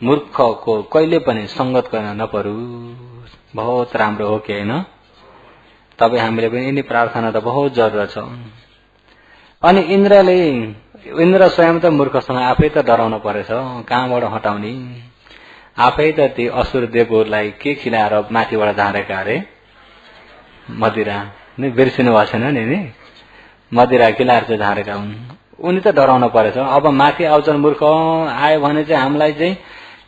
मूर्खको कहिले पनि संगत गर्न नपरोस्। बहुत राम्रो हो कि हैन? तपाईँ हामीले पनि यिनी प्रार्थना त बहुत जरुरत छ। अनि इन्द्र स्वयं त मूर्खसँग आफै त डराउनु परेछ, कहाँबाट हटाउने? आफै त ती असुर देवहरूलाई के खिलाएर माथिबाट झारेका अरे? मदिरा नि बिर्सिनु भएको छैन नि? मदिरा खिलाएर चाहिँ झारेका हुन्। उनी त डराउनु परेछ। अब माथि आउँछन् मूर्ख आयो भने चाहिँ हामीलाई चाहिँ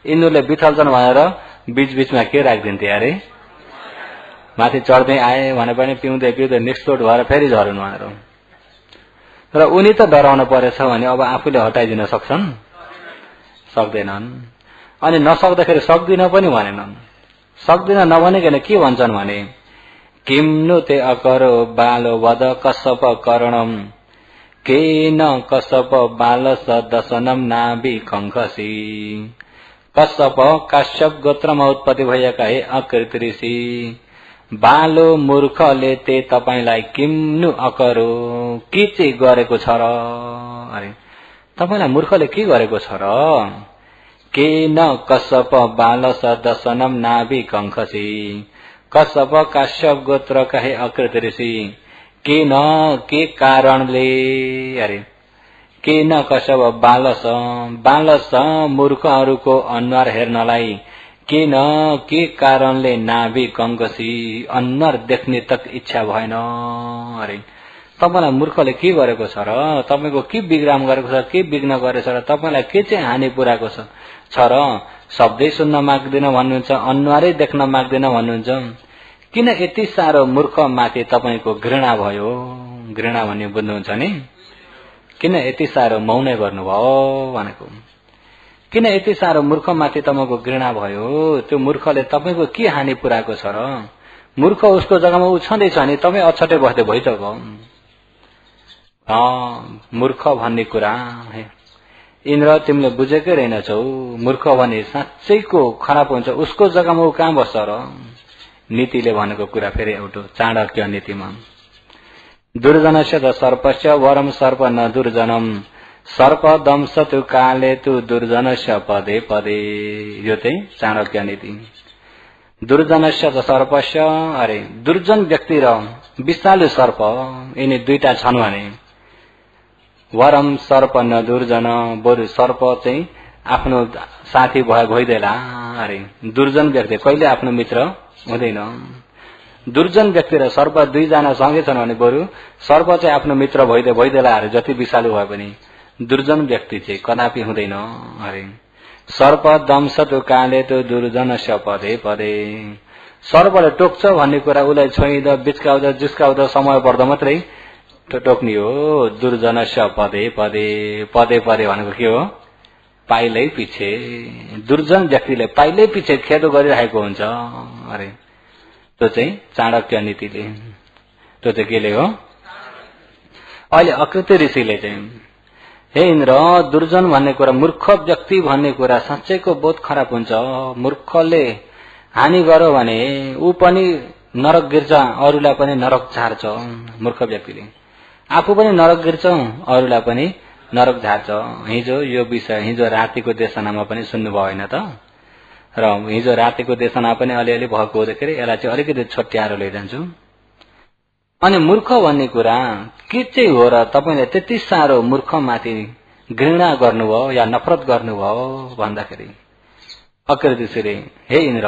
यिनीहरूले बिथल्छन् भनेर बीचबीचमा के राखिदिन्थे अरे? माथि चढ्दै आए भने पनि पिउँदै पिउँदै निष्ठोट भएर फेरि झरुन् भनेर। र उनी त डराउनु परेछ भने अब आफूले हटाइदिन सक्छन्? सक्दैनन्। अनि नसक्दाखेरि सक्दिन पनि भनेनन्। सक्दिन नभनिकन के भन्छन् भने किम्नु ते अकरो बालो वद कश्यप करणम केन कश्यप बालस दशनम नाभि कंकसी। कश्यप काश्यप गोत्रमा उत्पत्ति भएका हे अकृत ऋषि, बालो मूर्खले ते तपाईलाई किम्नु अकरो के चाहिँ गरेको छ र? अरे तपाईलाई मूर्खले के गरेको छ र? केन कश्यप बालस दशनम नाभि कंकसी। कश्यप काश्यप गोत्र कहे अकृत ऋषि केन के कारणले? अरे केन कश्यप बालस मूर्खहरूको अनुहार हेर्नलाई केन के कारणले नाभि कंकसी अनुहार देख्ने तक इच्छा भएन? अरे तपाईलाई मूर्खले के गरेको छ र? तपाईको के बिग्राम गरेको छ? के बिग्न गरेछ र? तपाईलाई के चाहिँ हानि पुर्याएको छ र? शब्दै सुन्न माग्दिन भन्नुहुन्छ, अनुहारै देख्न माग्दिन भन्नुहुन्छ। किन यति साह्रो मूर्ख माथि तपाईको घृणा भयो? घृणा भन्ने बुझ्नुहुन्छ नि? किन यति साह्रो मौनै गर्नुभयो भनेको? किन यति साह्रो मूर्ख माथि तपाईको घृणा भयो? त्यो मूर्खले तपाईको के हानि पुर्याएको छ र? मूर्ख उसको जग्गामा उ छँदैछ नि तपाईँ अछटे बस्दै भइसक्यो। मूर्ख भन्ने कुरा इन्द्र तिमीले बुझेकै रहेनछौ। मूर्ख भने साँच्चैको खराब हुन्छ। उसको जग्गामा उ कहाँ बस्छ र? नीतिले भनेको कुरा फेरि एउटा चाणक्य नीतिमा दुर्जनस्य च सर्पस्य वरम सर्प न दुर्जनम सर्प दंशतु काले तु दुर्जनस्य पदे पदे। यो चाहिँ चाणक्य नीति। दुर्जनस्य च सर्पस्य, अरे दुर्जन व्यक्ति र विषालु सर्प यिनी दुईटा छन् भने वरम सर्प न दुर्जन, बरु सर्प चाहिँ आफ्नो साथी भइदेला। अरे दुर्जन व्यक्ति कहिले आफ्नो मित्र हुँदैन। दुर्जन व्यक्ति र सर्प दुईजना सँगै छन् भने बरु सर्प चाहिँ आफ्नो मित्र भइदेला। अरे जति विषालु भए पनि दुर्जन व्यक्ति चाहिँ कदापि हुँदैन। अरे सर्प दंशतु काले तो दुर्जनस्य पदे पदे। सर्पले टोक्छ भन्ने कुरा उसलाई छोइद बिचकाउँदा जिस्काउँदा समय पर्दा मात्रै टोक्नी हो। दुर्जनस्य पदे पदे, पदे पदे भनेको के हो? पाइलै पछि। दुर्जन व्यक्तिले पाइलै पछि खेदो गरिरहेको हुन्छ अरे। त्यो चाहिँ चाणक्य नीतिले, त्यो चाहिँ केले हो? अहिले अकृत्य ऋषिले चाहिँ हे इन्द्र, दुर्जन भन्ने कुरा, मूर्ख व्यक्ति भन्ने कुरा साँच्चैको बहुत खराब हुन्छ। मूर्खले हानि गर्यो भने ऊ पनि नरक गिर्छ, अरूलाई पनि नरक झार्छ। मूर्ख व्यक्तिले आफू पनि नरक गिर्छ, अरूलाई पनि नरक झार्छ। हिजो यो विषय हिजो रातिको देशनामा पनि सुन्नुभयो होइन त? र हिजो रातिको देशना पनि अलिअलि भएको हुँदाखेरि यसलाई चाहिँ अलिकति छट्याएर लैजान्छु। अनि मूर्ख भन्ने कुरा के चाहिँ हो र तपाईले त्यति साह्रो मूर्खमाथि घृणा गर्नुभयो या नफरत गर्नुभयो भन्दाखेरि अकृतिले हे इन्द्र,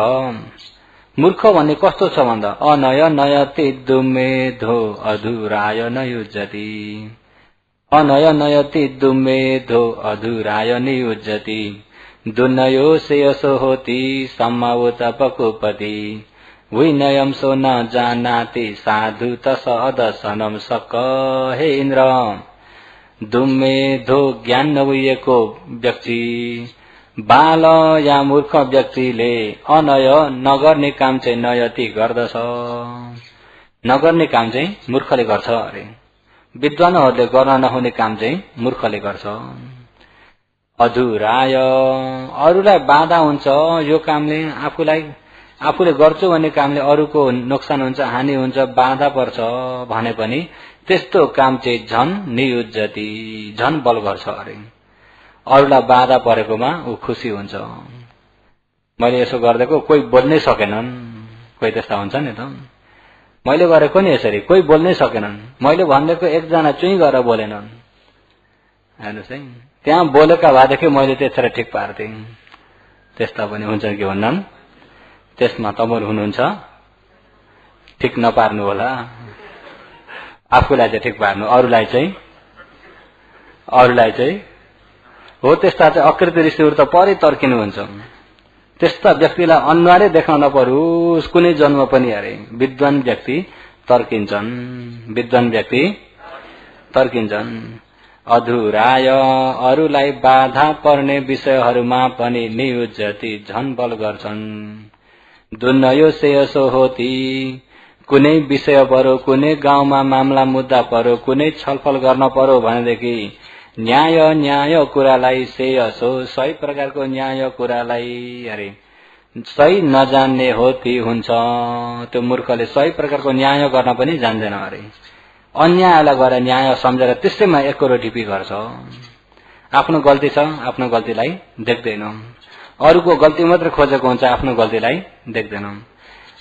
मूर्ख भन्ने कस्तो छ भन्दा अनय नयति दुमेधो अधुराय न युज्यति। अनय नयति दुमेधो अधुराय न युज्यति। दुनयो श्रेयसो होति सम्मावुत पकुपति। विनयम सो न जानाति साधु तस अदर्शनम सक। हे इन्द्र, दुमेधो ज्ञान नभएको व्यक्ति, बाल या मूर्ख व्यक्तिले अनय नगर्ने काम चाहिँ नयति गर्दछ। नगर्ने काम चाहिँ मूर्खले गर्छ अरे। विद्वानहरूले गर्न नहुने काम चाहिँ मूर्खले गर्छ। अधुराय, अरूलाई बाधा हुन्छ। यो कामले आफूले गर्छु भन्ने कामले अरूको नोक्सान हुन्छ, हानि हुन्छ, बाधा पर्छ भने पनि त्यस्तो काम चाहिँ झन नियुज्यति, झन बल गर्छ अरे। अरूलाई बाधा परेकोमा ऊ खुसी हुन्छ। मैले यसो गर्देको कोही बोल्नै सकेनन्, कोही त्यस्ता हुन्छ नि त। मैले गरेको नि यसरी, कोही बोल्नै सकेनन्। मैले भन्देको एकजना चुई गरेर बोलेनन्। हेर्नुहोस् है, त्यहाँ बोलेका भएदेखि मैले त्यसरी ठिक पार्थे। त्यस्ता पनि हुन्छ कि हुन्नन्? त्यसमा तपाईहरु हुनुहुन्छ, ठिक नपार्नु होला। आफूलाई चाहिँ ठिक पार्नु, अरूलाई चाहिँ हो। त्यस्ता चाहिँ अकृति ऋषिहरु त परै तर्किनुहुन्छ। त्यस्ता व्यक्तिलाई अनुहारै देखाउन परोस् कुनै जन्म पनि अरे। विद्वान व्यक्ति तर्किन्छन्, विद्वान व्यक्ति तर्किन्छन्। अधुराय, अरूलाई बाधा पर्ने विषयहरूमा पनि नियुज्यति, झन बल गर्छन्। दुनयो श्रेयसो होति, कुनै विषय पर्यो, कुनै गाउँमा मामला मुद्दा पर्यो, कुनै छलफल गर्न पर्यो भनेदेखि न्याय कुरालाई श्रेयस हो। सही प्रकारको न्याय कुरालाई अरे सही नजान्ने होती हुन्छ। त्यो मूर्खले सही प्रकारको न्याय गर्न पनि जान्दैन अरे। अन्यायलाई गएर न्याय सम्झेर त्यसैमा एकरो ढिपी गर्छ। आफ्नो गल्ती छ, आफ्नो गल्तीलाई देख्दैन। अरूको गल्ती मात्र खोजेको हुन्छ, आफ्नो गल्तीलाई देख्दैन।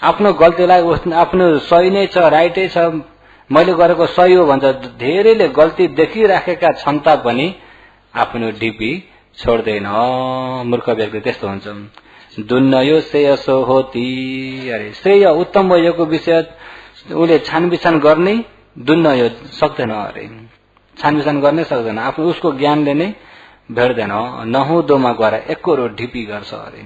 आफ्नो गल्तीलाई आफ्नो सही नै छ, राइटै छ, मैले गरेको सही हो भन्छ। धेरैले गल्ती देखिराखेका छन् पनि आफ्नो ढिपी छोड्दैन। मूर्ख व्यक्ति त्यस्तो हुन्छ। दुनयो श्रेयसो होति, अरे श्रेय उत्तम भएको विषय उले छानबिछान गर्ने दुनयो सक्दैन अरे। छानबिछान गर्नै सक्दैन। आफ्नो उसको ज्ञानले नै भेट्दैन। नहुँदोमा गएर एकरो ढिपी गर्छ अरे।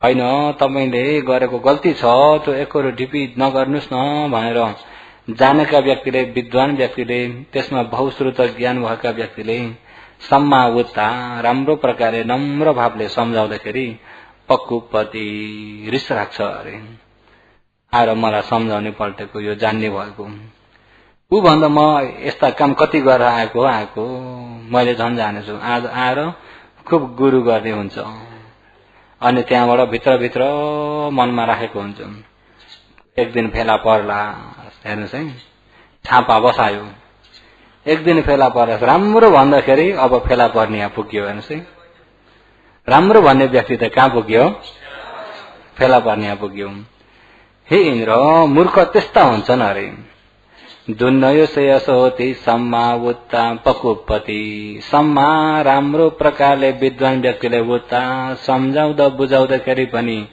हैन, तपाईले गरेको गल्ती छ, त्यो एकरो ढिपी नगर्नुस् न भनेर जानेका व्यक्तिले, विद्वान व्यक्तिले, त्यसमा बहुश्रुत ज्ञान भएका व्यक्तिले सम्मावुता राम्रो प्रकारले नम्र भावले सम्झाउँदाखेरि पक्कुपति रिस राख्छ अरे। आएर मलाई सम्झाउने पल्टेको, यो जान्ने भएको। ऊ भन्दा म यस्ता काम कति गरेर आएको मैले झन् जानेछु। आज आएर खुब गुरु गर्ने हुन्छ। अनि त्यहाँबाट भित्र मनमा राखेको हुन्छ। एक दिन फेला पर्ला, हेर्नुस् है, छापा बसायो। एक दिन फेला पर्छ, राम्रो भन्दाखेरि अब फेला पर्ने यहाँ पुग्यो। हेर्नुस् है, राम्रो भन्ने व्यक्ति त कहाँ पुग्यो? फेला पर्ने यहाँ पुग्यो। हे इन्द्र, मूर्ख त्यस्ता हुन्छन् अरे। दुनयो श्रेयस होति सम्मावुत्ता पकुपति। सम्मा राम्रो प्रकारले विद्वान व्यक्तिले बुझ्दा, सम्झाउँदा बुझाउँदाखेरि पनि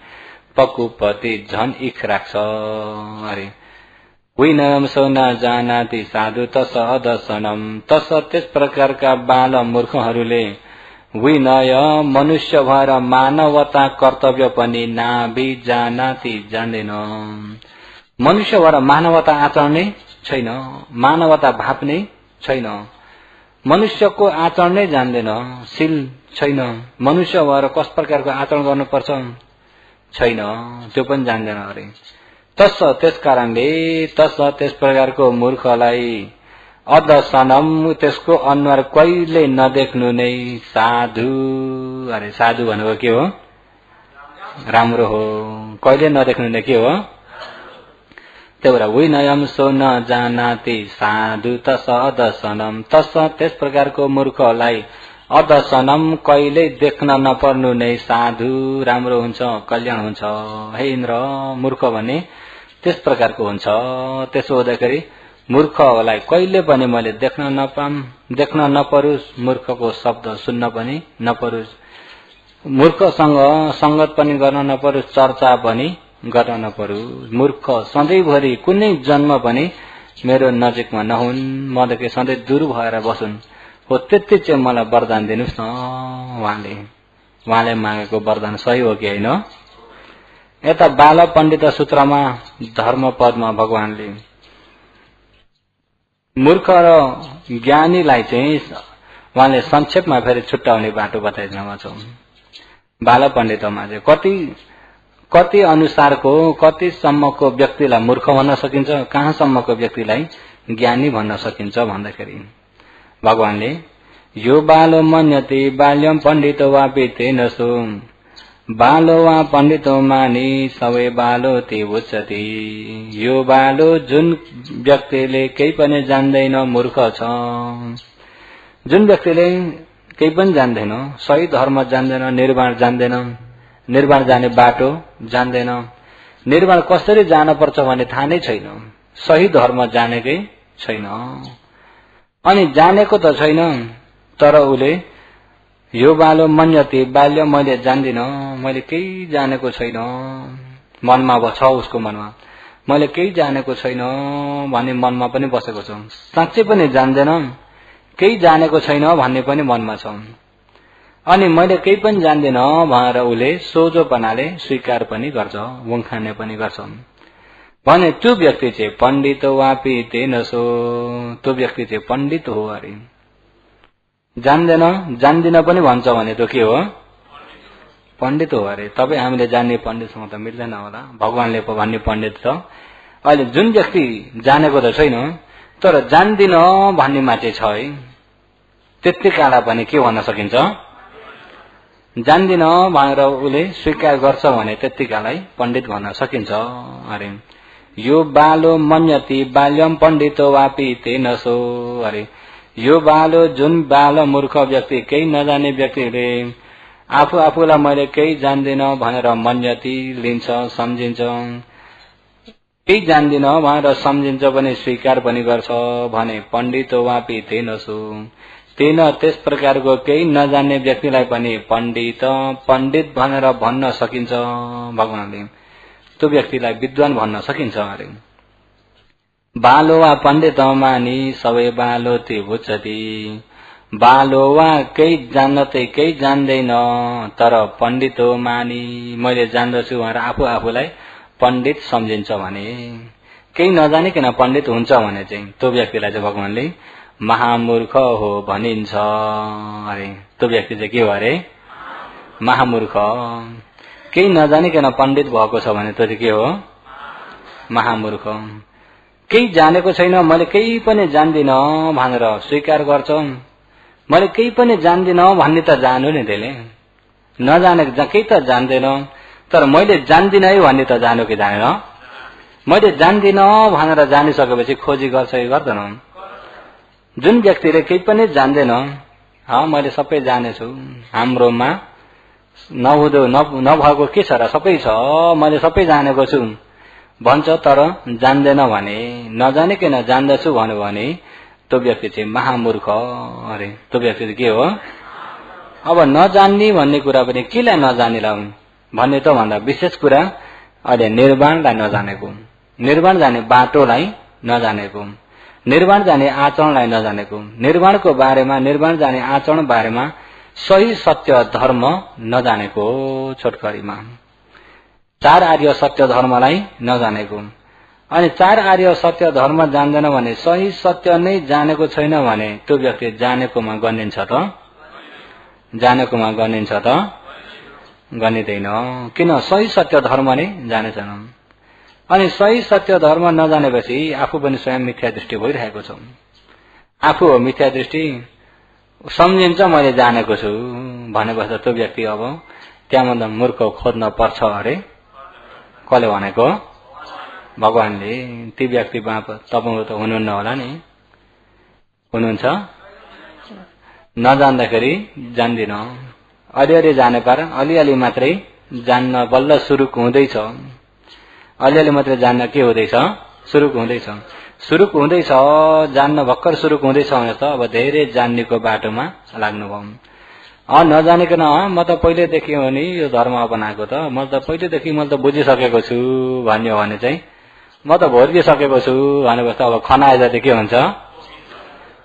पकुपति झन इख राख्छ अरे। विनयम सो न जानाति साधु तस अदर्शनम। तस त्यस प्रकारका बाल मूर्खहरूले विनय मनुष्य भएर मानवता कर्तव्य पनि नाभि जानाति जान्दैन। मनुष्य भएर मानवता आचरण नै छैन, मानवता भाव नै छैन, मनुष्यको आचरण नै जान्दैन, शील छैन, मनुष्य भएर कस प्रकारको आचरण गर्नुपर्छ छैन, त्यो पनि जान्दैन अरे। त्यस कारणले त्यस प्रकारको मूर्खलाई अदसनम, त्यसको अनुहार कहिले नदेख्नु नै साधु अरे। साधु भनेको के हो? राम्रो हो। कहिले नदेख्नु नै के हो? त्यो भएर विनयम सो न जानाति साधु तस अदसनम, त्यस प्रकारको मूर्खलाई अदसनम, कहिले देख्न नपर्नु नै साधु राम्रो हुन्छ, कल्याण हुन्छ। हे इन्द्र, मूर्ख भने त्यस प्रकारको हुन्छ। त्यसो हुँदाखेरि मूर्खलाई कहिले पनि मैले देख्न नपरोस्, मूर्खको शब्द सुन्न पनि नपरोस्, मूर्खसँग संगत पनि गर्न नपरोस्, चर्चा पनि गर्न नपरोस्। मूर्ख सधैँभरि कुनै जन्म पनि मेरो नजिकमा नहुन्, मदेखि सधैँ दूर भएर बसुन्। हो त्यति चाहिँ मलाई वरदान दिनुस् न। उहाँले मागेको वरदान सही हो कि होइन? यता बाल पण्डित सूत्रमा धर्मपदमा भगवानले मूर्ख र ज्ञानीलाई चाहिँ उहाँले संक्षेपमा फेरि छुट्याउने बाटो बताइदिनु भएको छ। बाल पण्डितमा चाहिँ कति अनुसारको, कतिसम्मको व्यक्तिलाई मूर्ख भन्न सकिन्छ, कहाँसम्मको व्यक्तिलाई ज्ञानी भन्न सकिन्छ भन्दाखेरि भगवानले यो बालो मन्यते बाल्यम पण्डितो वापि तेन सो, बालो वा पण्डितो मानि सबै बालो ते उच्चते। यो बालो जुन व्यक्तिले केही पनि जान्दैन मूर्ख छ, जुन व्यक्तिले केही पनि जान्दैन, सही धर्म जान्दैन, निर्वाण जान्दैन, निर्वाण जाने बाटो जान्दैन, निर्वाण कसरी जानुपर्छ भन्ने थाहा नै छैन, सही धर्म जानेकै छैन, अनि जानेको त छैन तर उले यो बालो मन्यते, बाल्य मैले जान्दिन, मैले केही जानेको छैन मनमा छ, उसको मनमा मैले केही जानेको छैन भन्ने मनमा पनि बसेको छ। साँच्चै पनि जान्दैन, केही जानेको छैन भन्ने पनि मनमा छ, अनि मैले केही पनि जान्दिन भनेर उले सोझोपनाले स्वीकार पनि गर्छ, वंखाने पनि गर्छ भने त्यो व्यक्ति चाहिँ पण्डित वापि तेन सो, त्यो व्यक्ति चाहिँ पण्डित हो अरे। जान्दिन पनि भन्छ भने त के हो? पण्डित हो अरे। तपाईँ हामीले जान्ने पण्डितसँग त मिल्दैन होला, भगवानले भन्ने पण्डित छ। अहिले जुन व्यक्ति जानेको त छैन तर जान्दिन भन्नेमा चाहिँ छ है, त्यतिकालाई पनि के भन्न सकिन्छ? जान्दिन भनेर उले स्वीकार गर्छ भने त्यतिकालाई पण्डित भन्न सकिन्छ अरे। यो बालो मन्यति बाल्यम पण्डितो वापि तेन सो अरे। यो बालो जुन बाल मूर्ख व्यक्ति, केही नजाने व्यक्तिले आफूलाई मैले केही जान्दिन भनेर मन्यति लिन्छ, सम्झिन्छ, केही जान्दिन भनेर सम्झिन्छ पनि स्वीकार पनि गर्छ भने पण्डितो वापि तेन सो, तेन त्यस प्रकारको केही नजान्ने व्यक्तिलाई पनि पण्डित भनेर भन्न सकिन्छ भगवानले। त्यो व्यक्तिलाई विद्वान भन्न सकिन्छ अरे। बालो वा पण्डित मानि सबै बालो ते उच्चति, बालो वा केही जान्दै केही जान्दैन तर पण्डित मानि मैले जान्दछु भनेर आफूलाई पण्डित सम्झिन्छ भने, केही नजानिकन पण्डित हुन्छ भने चाहिँ त्यो व्यक्तिलाई चाहिँ भगवानले महामूर्ख हो भनिन्छ अरे। त्यो व्यक्ति चाहिँ के हो अरे? महामूर्ख। केही नजानिकन पण्डित भएको छ भने त्यो चाहिँ के हो? महामूर्ख। केही जानेको छैन, मैले केही पनि जान्दिन भनेर स्वीकार गर्छ, मैले केही पनि जान्दिन भन्ने त जानु नि, त्यसले नजानेको केही त जान्दैन तर मैले जान्दिन है भन्ने त जानु कि जानेन? मैले जान्दिन भनेर जानिसकेपछि खोजी गर्छ कि गर्दैन? जुन व्यक्तिले केही पनि जान्दैन, मैले सबै जानेछु, हाम्रोमा नभएको के छ र, सबै छ, मैले सबै जानेको छु भन्छ तर जान्दैन भने, नजानिकन जान्दछु भन्यो भने त्यो व्यक्ति चाहिँ महामूर्ख अरे। त्यो व्यक्ति चाहिँ के हो? अब नजान्ने भन्ने कुरा पनि केलाई नजानेला भन्ने त भन्दा विशेष कुरा अहिले निर्वाणलाई नजानेको, निर्वाण जाने बाटोलाई नजानेको, निर्वाण जाने आचरणलाई नजानेको, निर्वाणको बारेमा, निर्वाण जाने आचरण बारेमा सही सत्य धर्म नजानेको, छोटकरीमा चार आर्य सत्य धर्मलाई नजानेको, अनि 4 आर्य सत्य धर्म जान्दैन भने सही सत्य नै जानेको छैन भने त्यो व्यक्ति जानेकोमा गनिन्छ त जानेकोमा गनिन्छ त गनिदैन किन सही सत्य धर्म नै जानेछन् अनि सही सत्य धर्म नजानेपछि आफू पनि स्वयं मिथ्या दृष्टि भइरहेको छ आफू हो मिथ्या दृष्टि सम्झिन्छ मैले जानेको छु भनेपछि त्यो व्यक्ति अब त्यहाँभन्दा मूर्ख खोज्न पर्छ अरे कसले भनेको भगवानले ती व्यक्ति तपाईँ त हुनुहुन्न होला नि हुनुहुन्छ नजान्दाखेरि जान्दिन अलिअलि जाने पार अलिअलि मात्रै जान्न बल्ल सुरु हुँदैछ अलिअलि मात्रै जान्न के हुँदैछ सुरु हुँदैछ जान्न भर्खर सुरु हुँदैछ भने त अब धेरै जान्नेको बाटोमा लाग्नुभयो नजानेकन म त पहिलेदेखि हो नि यो धर्म अपनाएको त म त पहिलेदेखि मैले त बुझिसकेको छु भन्यो भने चाहिँ म त भोर्किसकेको छु भनेपछि अब खनाए जति के हुन्छ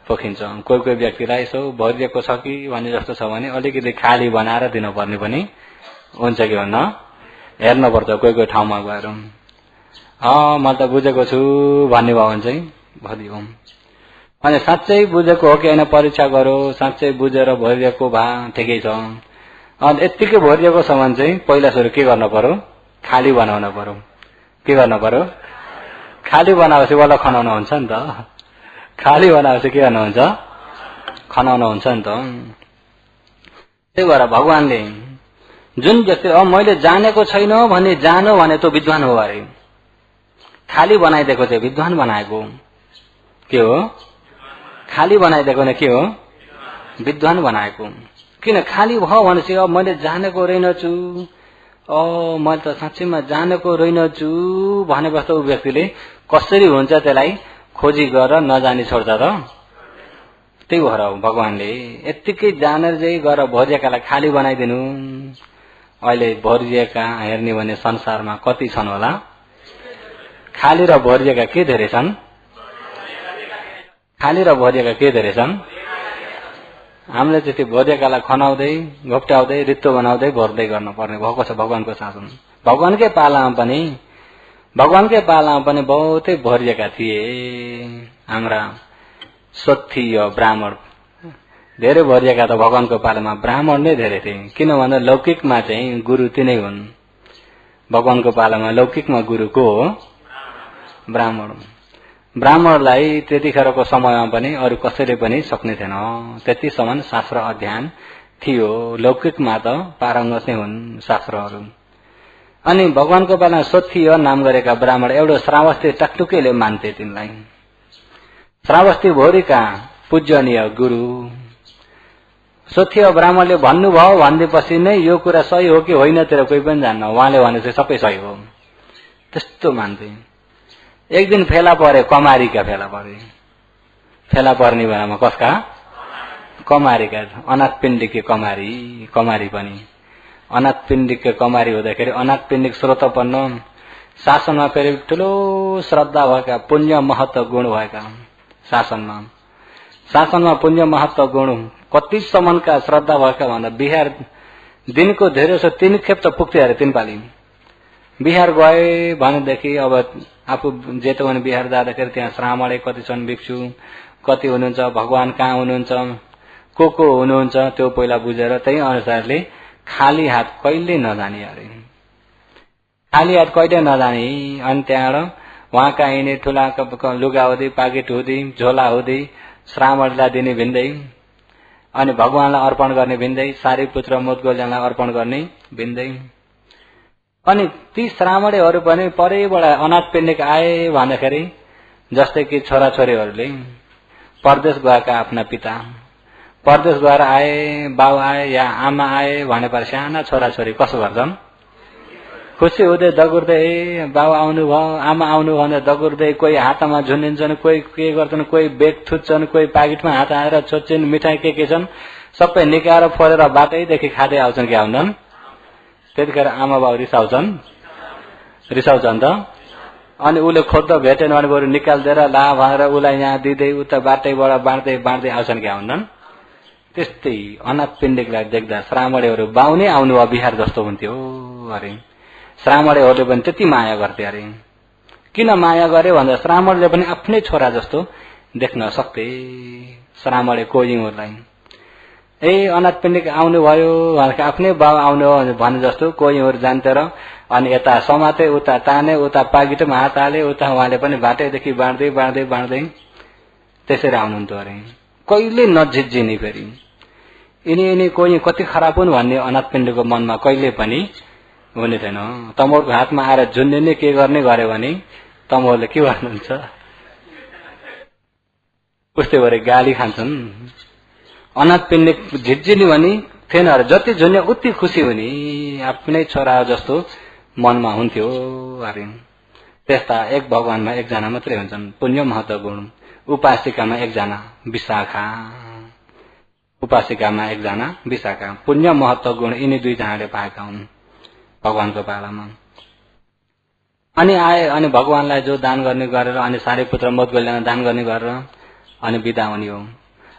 पोखिन्छ कोही व्यक्तिलाई यसो भरिएको छ कि भन्ने जस्तो छ भने अलिकति खाली बनाएर दिनुपर्ने पनि हुन्छ कि हुन्न हेर्नुपर्छ कोही ठाउँमा गएर म त बुझेको छु भन्ने भयो भने चाहिँ भरियो अनि साँच्चै बुझेको हो कि होइन परीक्षा गरो साँच्चै बुझेर भरिएको भए ठिकै छ अनि यत्तिकै भरिएको छ भने चाहिँ पहिला सुरु के गर्नु पर्यो खाली बनाउन पर्यो के गर्नु पर्यो खाली बनाएपछि बल्ल खनाउन हुन्छ नि त खाली बनाएपछि के गर्नुहुन्छ खनाउन हुन्छ नि त त्यही भएर भगवानले जुन व्यक्ति अब मैले जानेको छैन भन्ने जानो भने त्यो विद्वान हो अरे खाली बनाइदिएको चाहिँ विद्वान बनाएको के हो खाली बनाइदिएको ने के हो विद्वान बनाएको किन खाली भयो भनेपछि अब मैले जानेको रहेनछु मैले त साँच्चैमा जानेको रहेनछु भनेपछि त ऊ व्यक्तिले कसरी हुन्छ त्यसलाई खोजी गरेर नजानी छोड्छ त त्यही भएर भगवानले यत्तिकै जानेर चाहिँ गरेर भरिएकालाई खाली बनाइदिनु अहिले भरिएका हेर्ने भने संसारमा कति छन् होला खाली र भरिएका के धेरै छन् खाली र भरिएका के धेरै छन् हामीले चाहिँ त्यो भरिएकालाई खनाउँदै घोप्ट्याउँदै रित्तो बनाउँदै भर्दै गर्नुपर्ने भएको छ भगवानको शासन भगवानकै पालामा पनि बहुतै भरिएका थिए हाम्रा स्वत्थीय ब्राह्मण धेरै भरिएका त भगवानको पालामा ब्राह्मण नै धेरै थिए किन भन्दा लौकिकमा चाहिँ गुरु तिनै हुन् भगवानको पालामा लौकिकमा गुरु को हो ब्राह्मणलाई त्यतिखेरको समयमा पनि अरू कसैले पनि सक्ने थिएन त्यति समान शास्त्र अध्ययन थियो लौकिकमा त पारङ्गत नै हुन् शास्त्रहरू अनि भगवानको पालामा स्वत्थीय नाम गरेका ब्राह्मण एउटा श्रावस्ती टकटुकैले मान्थे तिनलाई श्रावस्ती भोरीका पूजनीय गुरु स्वत्थीय ब्राह्मणले भन्नुभयो भनेपछि नै यो कुरा सही हो कि होइन तेरो कोही पनि जान्न उहाँले भने चाहिँ सबै सही हो त्यस्तो मान्थे एक दिन फेला परे कमारीका फेला पर्ने बेलामा कसका कमारीका अनाथपिण्डिके कमारी पनि अनाथपिण्डिके कमारी हुँदाखेरि अनाथपिण्डिक श्रोतपन्न शासनमा फेरि ठुलो श्रद्धा भएका पुण्य महत्व गुण भएका शासनमा पुण्य महत्व गुण कति सम्मका श्रद्धा भएका भन्दा बिहार दिनको धेरै जसो 3 खेप त पुग्थे अरे 3 पाली बिहार गए भनेदेखि अब आफू जेतो भने बिहार जाँदाखेरि त्यहाँ श्रामणे कति छन् भिक्षु कति हुनुहुन्छ भगवान कहाँ हुनुहुन्छ को हुनुहुन्छ त्यो पहिला बुझेर त्यही अनुसारले खाली हात कहिले नजाने अरे खाली हात कहिले नजाने अनि त्यहाँबाट उहाँका हिँड्ने ठुला लुगा हुँदै पाकेट हुँदै झोला हुँदै श्रामणलाई दिने भिन्दै अनि भगवानलाई अर्पण गर्ने भिन्दै सारी पुत्र मोदगोल्यलाई अर्पण गर्ने भिन्दै अनि ती श्रामणेहरू पनि परैबाट अनाथपिण्डिक आए भन्दाखेरि जस्तै कि छोराछोरीहरूले परदेश गएका आफ्ना पिता परदेश गएर आए बाउ आए या आमा आए भनेपछि साना छोराछोरी कसो गर्छन् खुसी हुँदै दगुर्दै बाउ आउनुभयो आमा आउनु भनेर दगुर्दै कोही हातमा झुन्डिन्छन् कोही के गर्छन् कोही बेग थुच्छन् कोही पाकेटमा हात हालेर छोड्छन् मिठाई के छन् सबै निकाएर फोरेर बाटैदेखि खाँदै आउँछन् कि आउँछन् त्यतिखेर आमा बाउ रिसाउँछन् त अनि उसले खोज्दा भेटेन भने बरु निकालिदिएर ला भनेर उसलाई यहाँ दिँदै उता बाटैबाट बाँड्दै आउँछन् कि आउँछन् त्यस्तै अनाथपिण्डिकलाई देख्दा श्रामणेहरू बाउनै आउनु बिहार जस्तो हुन्थ्यो अरे श्रामणेहरूले पनि त्यति माया गर्थे अरे किन माया गरे भन्दा श्रामणले पनि आफ्नै छोरा जस्तो देख्न सक्थे श्रामणले कोइङहरूलाई। अनाथ पिण्डिक आउनु भयो भनेर आफ्नै बाबु आउनु हो भने जस्तो कोइङहरू जान्थे र अनि यता समाते उता ताने उता पाकिटोमा हात हाले उता उहाँले पनि बाटैदेखि बाँड्दै बाँड्दै बाँड्दै त्यसरी आउनुहुन्थ्यो अरे। कहिले नझिझिने फेरि यिनी कोही कति खराब हुन् भन्ने अनाथ पिण्डीको मनमा कहिले पनि हुने थिएन। तमोरको हातमा आएर झुन्ने के गर्ने गर्यो भने तमोरले के गर्नुहुन्छ उस्तै गरे गाली खान्छन्। अनाथ पिण्डिक झिझिने भने थिएन अरे, जति झुन्ने उति खुसी हुने आफ्नै छोरा जस्तो मनमा हुन्थ्यो अरे। त्यस्ता एक भगवानमा एकजना मात्रै हुन्छन् पुण्य महत्व गुण। उपासिकामा एकजना विशाखा, उपासिकामा एकजना विशाखा, पुण्य महत्व गुण यिनी दुईजनाले पाएका हुन् भगवानको पालामा। अनि आए अनि भगवानलाई जो दान गर्ने गरेर अनि सारीपुत्र मोदगल्यमा दान गर्ने गरेर अनि बिदा हुने हो।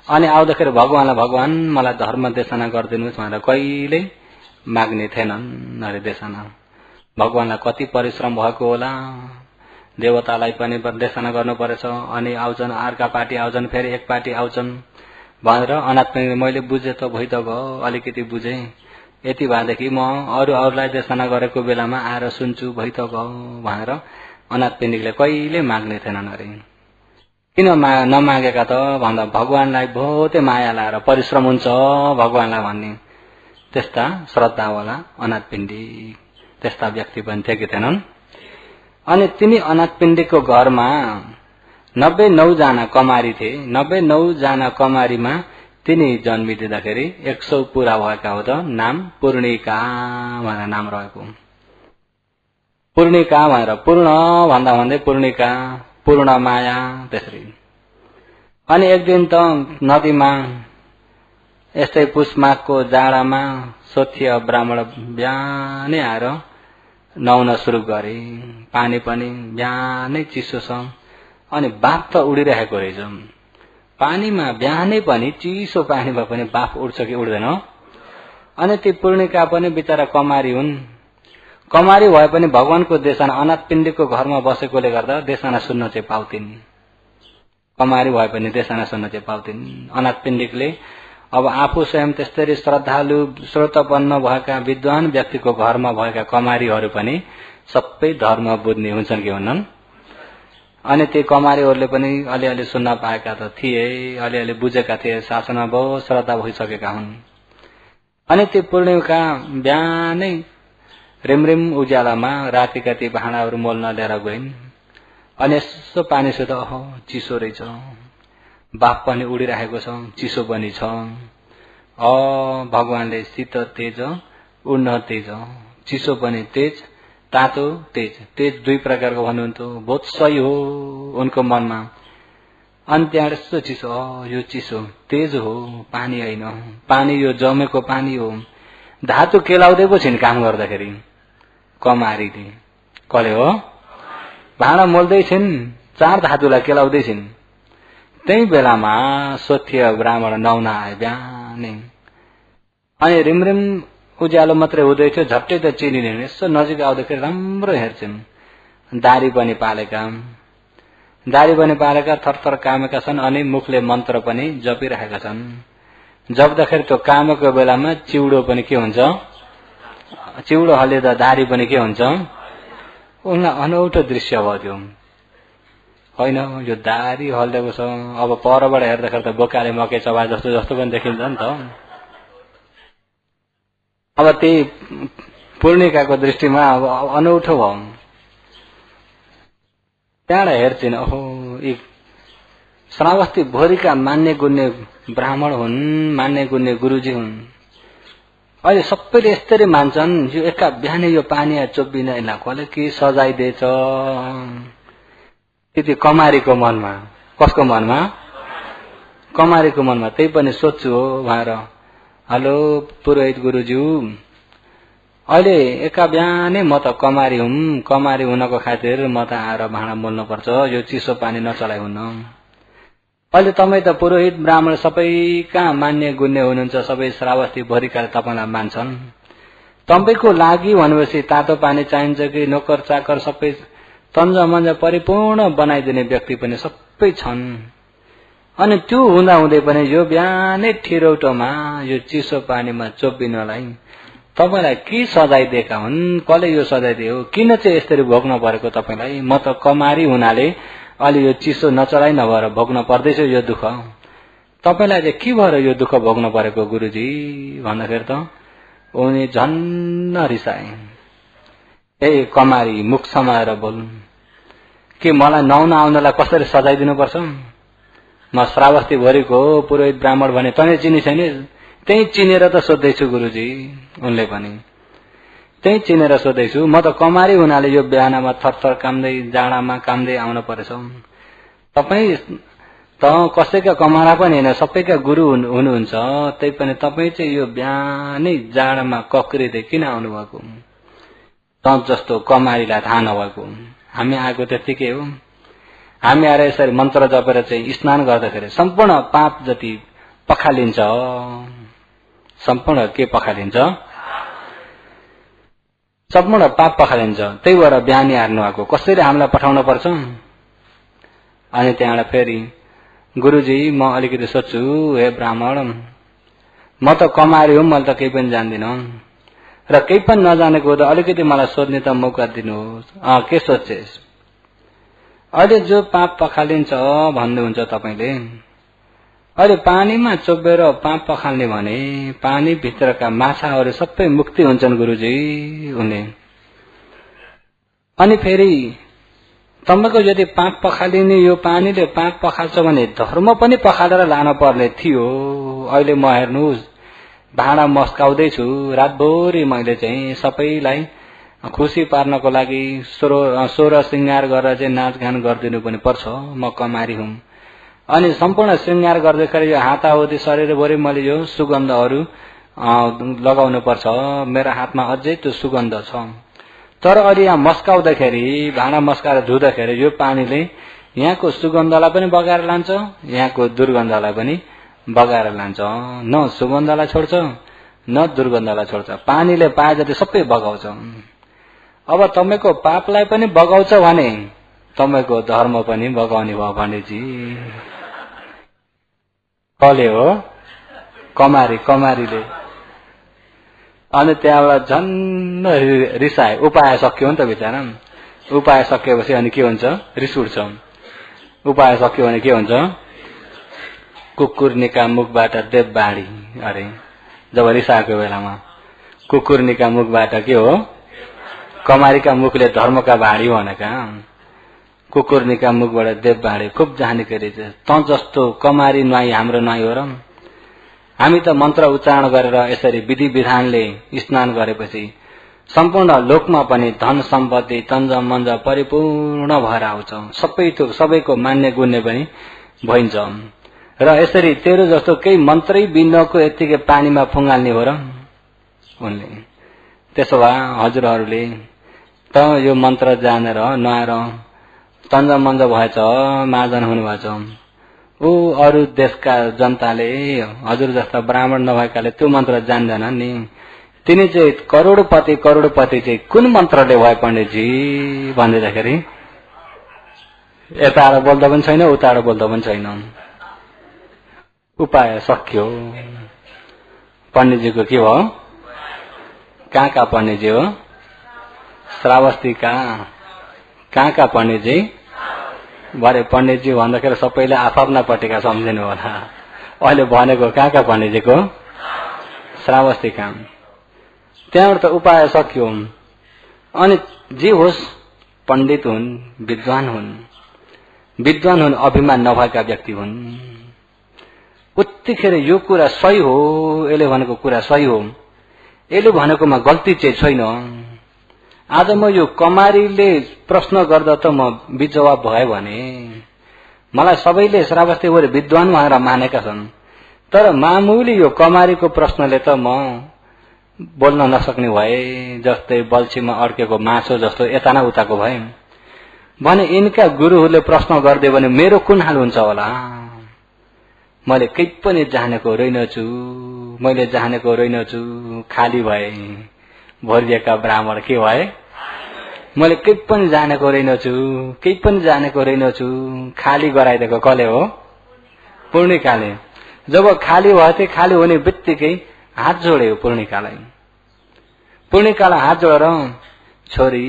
अनि आउँदाखेरि भगवानलाई भगवान मलाई धर्म देशना गरिदिनुहोस् भनेर कहिले माग्ने थिएनन् अरे देशना। भगवानलाई कति परिश्रम भएको होला, देवतालाई पनि देशना गर्नु परेछ। अनि आउँछन् अर्का पार्टी आउँछन् फेरि एक पार्टी आउँछन् भनेर अनाथ मैले बुझे त भइ त गयो, अलिकति बुझे यति भएदेखि म अरूलाई देशना गरेको बेलामा आएर सुन्छु भइ त गयो भनेर अनाथ पिण्डिकले कहिले माग्ने थिएनन् अरे। किन नमागेका त भन्दा भगवानलाई बहुतै माया लाएर परिश्रम हुन्छ भगवानलाई भन्ने त्यस्ता श्रद्धावाला अनाथ पिण्डिक त्यस्ता व्यक्ति पनि थिए कि थिएनन्। अनि तिनी अनाथ पिण्डिकको घरमा 99 जना कमारी थिए। 99 जना कमारीमा तिनी जन्मिदिँदाखेरि 100 पूरा भएका हो त नाम पूर्णिका भनेर नाम रहेको। पूर्णिका भनेर पूर्ण भन्दा भन्दै पूर्णिका, पूर्ण माया त्यसरी। अनि एक दिन त नदीमा यस्तै पुष माघको जाडामा सोथ्य ब्राह्मण बिहानै आएर नुहाउन सुरु गरे। पानी पनि बिहानै चिसो छ अनि बाफ त उडिरहेको रहेछ। पानीमा बिहानै पनि चिसो पानीमा पनि बाफ उड्छ कि उड्दैन। अनि ती पूर्णिका पनि बिचरा कमारी हुन्। कमारी भए पनि भगवानको देशना अनाथ पिण्डिकको घरमा बसेकोले गर्दा देशना सुन्न चाहिँ पाउँथिन्। कमारी भए पनि देशना सुन्न चाहिँ पाउँथिन्। अनाथ पिण्डिकले अब आफू स्वयं त्यस्तै श्रद्धालु श्रोतपन्न भएका विद्वान व्यक्तिको घरमा भएका कमारीहरू पनि सबै धर्म बुझ्ने हुन्छन् कि हुनन्। अनि ती कमारीहरूले पनि अलिअलि सुन्न पाएका त थिए, अलिअलि बुझेका थिए, शासनमा बहुत श्रद्धा भइसकेका हुन्। अनि ती पूर्णिका बिहानै रिमरिम उज्यालोमा रातिका ती भाँडाहरू मोल्न लिएर गइन्। अनि यसो पानीसित अहो चिसो रहेछ, बाफ पनि उडिरहेको छ, चिसो पनि छ। भगवानले शीत तेज उड्न तेज, चिसो पनि तेज, तातो तेज, तेज दुई प्रकारको भन्नुहुन्थ्यो। बहुत सही हो उनको मनमा। अनि त्यहाँ यस्तो चिसो, यो चिसो तेज हो, पानी होइन, पानी यो जमेको पानी हो। धातु केलाउँदै पो छिन् काम गर्दाखेरि कमारीले। कसले हो? भाँडा मोल्दै छिन्, 4 धातुलाई केलाउँदै छिन्। त्यही बेलामा सोथ्य ब्राह्मण नुहाउन आए बिहानै। अनि रिमरिम उज्यालो मात्रै हुँदैथ्यो, झट्टै त चिनिने। यसो नजिक आउँदाखेरि राम्रो हेर्छन्, दारी पनि पालेका, दारी पनि पालेका, थरथर कामेका छन्। अनि मुखले मन्त्र पनि जपिरहेका छन्। जप्दाखेरि त्यो कामेको बेलामा चिउडो पनि के हुन्छ, चिउडो हल्लिँदा दारी पनि के हुन्छ। उनलाई अनौठो दृश्य भयो त्यो। होइन यो दारी हल्लेको छ, अब परबाट हेर्दाखेरि त बोकाले मकै चबाए जस्तो जस्तो पनि देखिन्छ नि त। अब त्यही पूर्णिकाको दृष्टिमा अब अनौठो भयो। त्यहाँबाट हेर्छिन्, ओहो यी श्रावस्ती भोरीका मान्ने गुन्ने ब्राह्मण हुन्, मान्ने गुन्ने गुरुजी हुन्। अहिले सबैले यस्तरी मान्छन्। यो एका बिहानै यो पानी चोपिन यसलाई कसले के सजाइदिएछ। त्यति कमारीको मनमा, कसको मनमा? कमारीको मनमा। त्यही पनि सोध्छु हो भनेर, हेलो पुरोहित गुरुज्यू, अहिले एका बिहानै म त कमारी हुँ, कमारी हुनको खातिर म त आएर भाँडा मोल्नु पर्छ, यो चिसो पानी नचलाइ हुन्न। अहिले तपाईँ त पुरोहित ब्राह्मण सबै कहाँ मान्ने गुन्ने हुनुहुन्छ, सबै श्रावस्ती भरिका तपाईँलाई मान्छन्। तपाईँको लागि भनेपछि तातो पानी चाहिन्छ कि नोकर चाकर सबै तन्ज मन्ज परिपूर्ण बनाइदिने व्यक्ति पनि सबै छन्। अनि त्यो हुँदा हुँदै पनि यो बिहानै ठिरौटोमा यो चिसो पानीमा चोपिनलाई तपाईलाई के सजाय दिएका हुन्? कसले यो सजाय दियो? किन चाहिँ यसरी भोग्न परेको तपाईलाई? म त कमारी हुनाले अलि यो चिसो नचलाइ नभएर भोग्न पर्दैछ यो दुःख। तपाईलाई चाहिँ के भएर यो दुःख भोग्न परेको गुरुजी भन्दाखेरि त उनी झन्न रिसाए। ए कमारी, मुख समाएर बोल, के मलाई नुहाउन आउनलाई कसरी सजाय दिनुपर्छ? म श्रावस्ती भरिको पुरोहित ब्राह्मण भने तनै चिनी छैन? त्यही चिनेर त सोध्दैछु गुरुजी। उनले पनि त्यही चिनेर सोध्दैछु। म त कमारी हुनाले यो बिहानमा थरथर काम्दै जाडामा काम्दै आउन परेछ। तपाई त कसैका कमारा पनि हैन, सबैका गुरु हुनुहुन्छ। त्यही पनि तपाई चाहिँ यो बिहानै जाडामा कक्रिँदै किन आउनु भएको? त जस्तो कमारीलाई थाहा नभएको। हामी आएको त्यतिकै हो। हामी आएर यसरी मन्त्र जपेर चाहिँ स्नान गर्दाखेरि सम्पूर्ण पाप जति पखालिन्छ। सम्पूर्ण के पखालिन्छ? सम्पूर्ण पाप पखालिन्छ। त्यही भएर बिहानी हार्नु भएको। कसरी हामीलाई पठाउन पर्छ? अनि त्यहाँबाट फेरि गुरुजी म अलिकति सोच्छु, हे ब्राह्मण म त कमारी हुँ, मैले त केही पनि जान्दिन र केही पनि नजानेको त अलिकति मलाई सोध्ने त मौका दिनुहोस्। के सोध्छेस्? अहिले जो पाप पखालिन्छ भन्नुहुन्छ तपाईले, अहिले पानीमा चोबेर पाप पखाल्ने भने पानी भित्रका माछाहरू सबै मुक्ति हुन्छन् गुरुजी। उनले अनि फेरि तपाईको यदि पाप पखालिने यो पानीले पाप पखाल्छ भने धर्म पनि पखालेर लान पर्ने थियो। अहिले म हेर्नुहोस् भाँडा मस्काउँदैछु, रातभरि मैले चाहिँ सबैलाई खुसी पार्नको लागि सोह्र श्रृंगार गरेर चाहिँ नाचगान गरिदिनु पनि पर्छ। म कमारी हुँ। अनि सम्पूर्ण श्रृंगार गर्दाखेरि यो हाताहुती शरीरभरि मैले यो सुगन्धहरू लगाउनु पर्छ। मेरो हातमा अझै त्यो सुगन्ध छ। तर अहिले यहाँ मस्काउँदाखेरि, भाँडा मस्काएर धुँदाखेरि यो पानीले यहाँको सुगन्धलाई पनि बगाएर लान्छ, यहाँको दुर्गन्धलाई पनि बगाएर लान्छ। न सुगन्धलाई छोड्छ न दुर्गन्धलाई छोड्छ। पानीले पाए जति सबै बगाउँछ। अब तपाईको पापलाई पनि बगाउँछ भने तपाईको धर्म पनि बगाउने भयो भनेजी। कसले हो? कमारीले। अनि त्यहाँबाट झन्न रिसाए। उपाय सक्यो नि त बिचारा। उपाय सकिएपछि अनि के हुन्छ? रिस उठ्छ। उपाय सक्यो भने के हुन्छ? कुकुरनीका मुखबाट देवबाणी। अरे जब रिसाएको बेलामा कुकुरनीका मुखबाट के हो? कमारीका मुखले धर्मका भाडी भनेका। कुकुरनीका मुखबाट देवबाणी। खुब जानकारी छ। त जस्तो कमारी नुहाई हाम्रो नुहाई हो र? हामी त मन्त्र उच्चारण गरेर यसरी विधि विधानले स्नान गरेपछि सम्पूर्ण लोकमा पनि धन सम्पत्ति तन्ज मन्ज परिपूर्ण भएर आउँछ। सबैको मान्ने गुन्ने पनि भइन्छ। र यसरी तेरो जस्तो केही मन्त्रै बिन्नको यतिकै पानीमा फुङ्गाल्ने हो र? उनले त्यसो भए हजुरहरूले त यो मन्त्र जानेर नआएर तन्ज मन्ज भएछ, महाजन हुनुभएछ। अरू देशका जनताले हजुर जस्ता ब्राह्मण नभएकाले त्यो मन्त्र जान्दैनन् नि। तिनी चाहिँ करोडपति चाहिँ कुन मन्त्रले भयो पण्डितजी भन्दैदाखेरि यता बोल्दा पनि छैन, उता बोल्दा पनि छैन। उपाय सक्यो। पण्डितजीको के भयो? कहाँ पण्डितजी हो? श्रावस्तीका। कहाँ पण्डितजी? भरे पण्डितजी भन्दाखेरि सबैले आफ्ना पटेका सम्झिनु होला। अहिले भनेको कहाँ पण्डितजीको? श्रावस्तीका। त्यहाँबाट त उपाय सक्यो। अनि जे होस् पण्डित हुन्, विद्वान हुन्, अभिमान नभएका व्यक्ति हुन्। उत्तिखेर यो कुरा सही हो, यसले भनेको कुरा सही हो, यसले भनेकोमा गल्ती चाहिँ छैन। आज म यो कमारीले प्रश्न गर्दा त म बिजवाब भयो भने मलाई सबैले श्रावस्तीभरि विद्वान भनेर मानेका छन्। तर मामुली यो कमारीको प्रश्नले त म बोल्न नसक्ने भए। जस्तै बल्छीमा अड्केको माछो जस्तो यता न उताको भए भने यिनका गुरुहरूले प्रश्न गर्दै भने मेरो कुन हाल हुन्छ होला? मैले केही पनि जानेको रहेनछु, खाली भए। भरिएका ब्राह्मण के भए? मैले केही पनि जानेको रहेनछु, केही पनि जानेको रहेनछु। खाली गराइदिएको कसले हो? पूर्णिकाले। जब खाली भए खाली हुने बित्तिकै हात जोड्यो पूर्णिकालाई। पूर्णिकालाई हात जोडेर छोरी,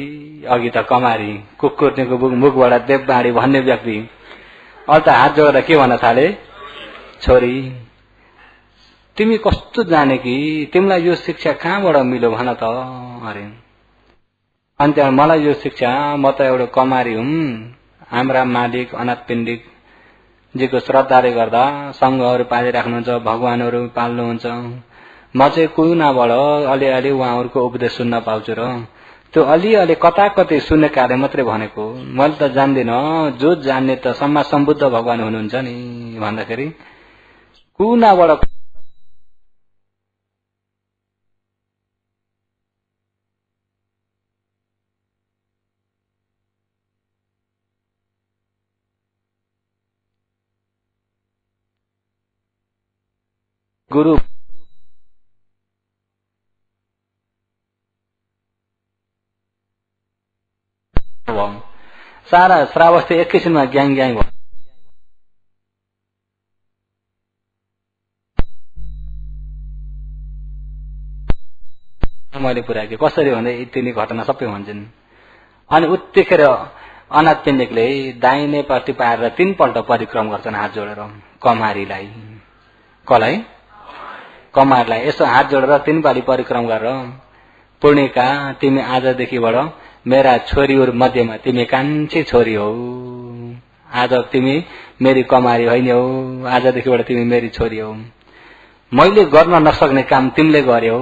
अघि त कमारी, कुकुर्नेको मुखबाट देवबाणी भन्ने व्यक्ति अहिले त हात जोडेर के भन्न थाले? छोरी, तिमी कस्तो जाने कि तिमीलाई यो शिक्षा कहाँबाट मिल्यो भन त अरे। अनि त्यहाँ मलाई यो शिक्षा, म त एउटा कमारी हुँ, हाम्रा मालिक अनाथ पिण्डित जीको श्रद्धाले गर्दा सङ्घहरू पालिराख्नुहुन्छ, भगवानहरू पाल्नुहुन्छ। म चाहिँ कुनाबाट अलिअलि उहाँहरूको उपदेश सुन्न पाउँछु र त्यो अलिअलि कता कतै सुन्ने कार्य मात्रै भनेको। मैले त जान्दिनँ, जो जान्ने त सम्मा सम्बुद्ध भगवान हुनुहुन्छ नि भन्दाखेरि कुनाबाट गुरु सारा श्रावस्ती एक किसिममा ग्याङ ग्याङ भयो। मैले पुर्याएको कसरी भन्दा तिनी घटना सबै भन्छन्। अनि उत्तिखेर अनाथ पिण्डिकले दाहिनेपट्टि पारेर 3 पल्ट परिक्रम गर्छन् हात जोडेर कमारीलाई। कसलाई? कमारलाई। यसो हात जोडेर 3 पाली परिक्रम गरेर, पूर्णिका तिमी आजदेखिबाट मेरा छोरीहरू मध्येमा तिमी कान्छी छोरी हौ, आज तिमी मेरी कमारी होइन हौ, आजदेखिबाट तिमी मेरी छोरी हौ। मैले गर्न नसक्ने काम तिमीले गर्यौ।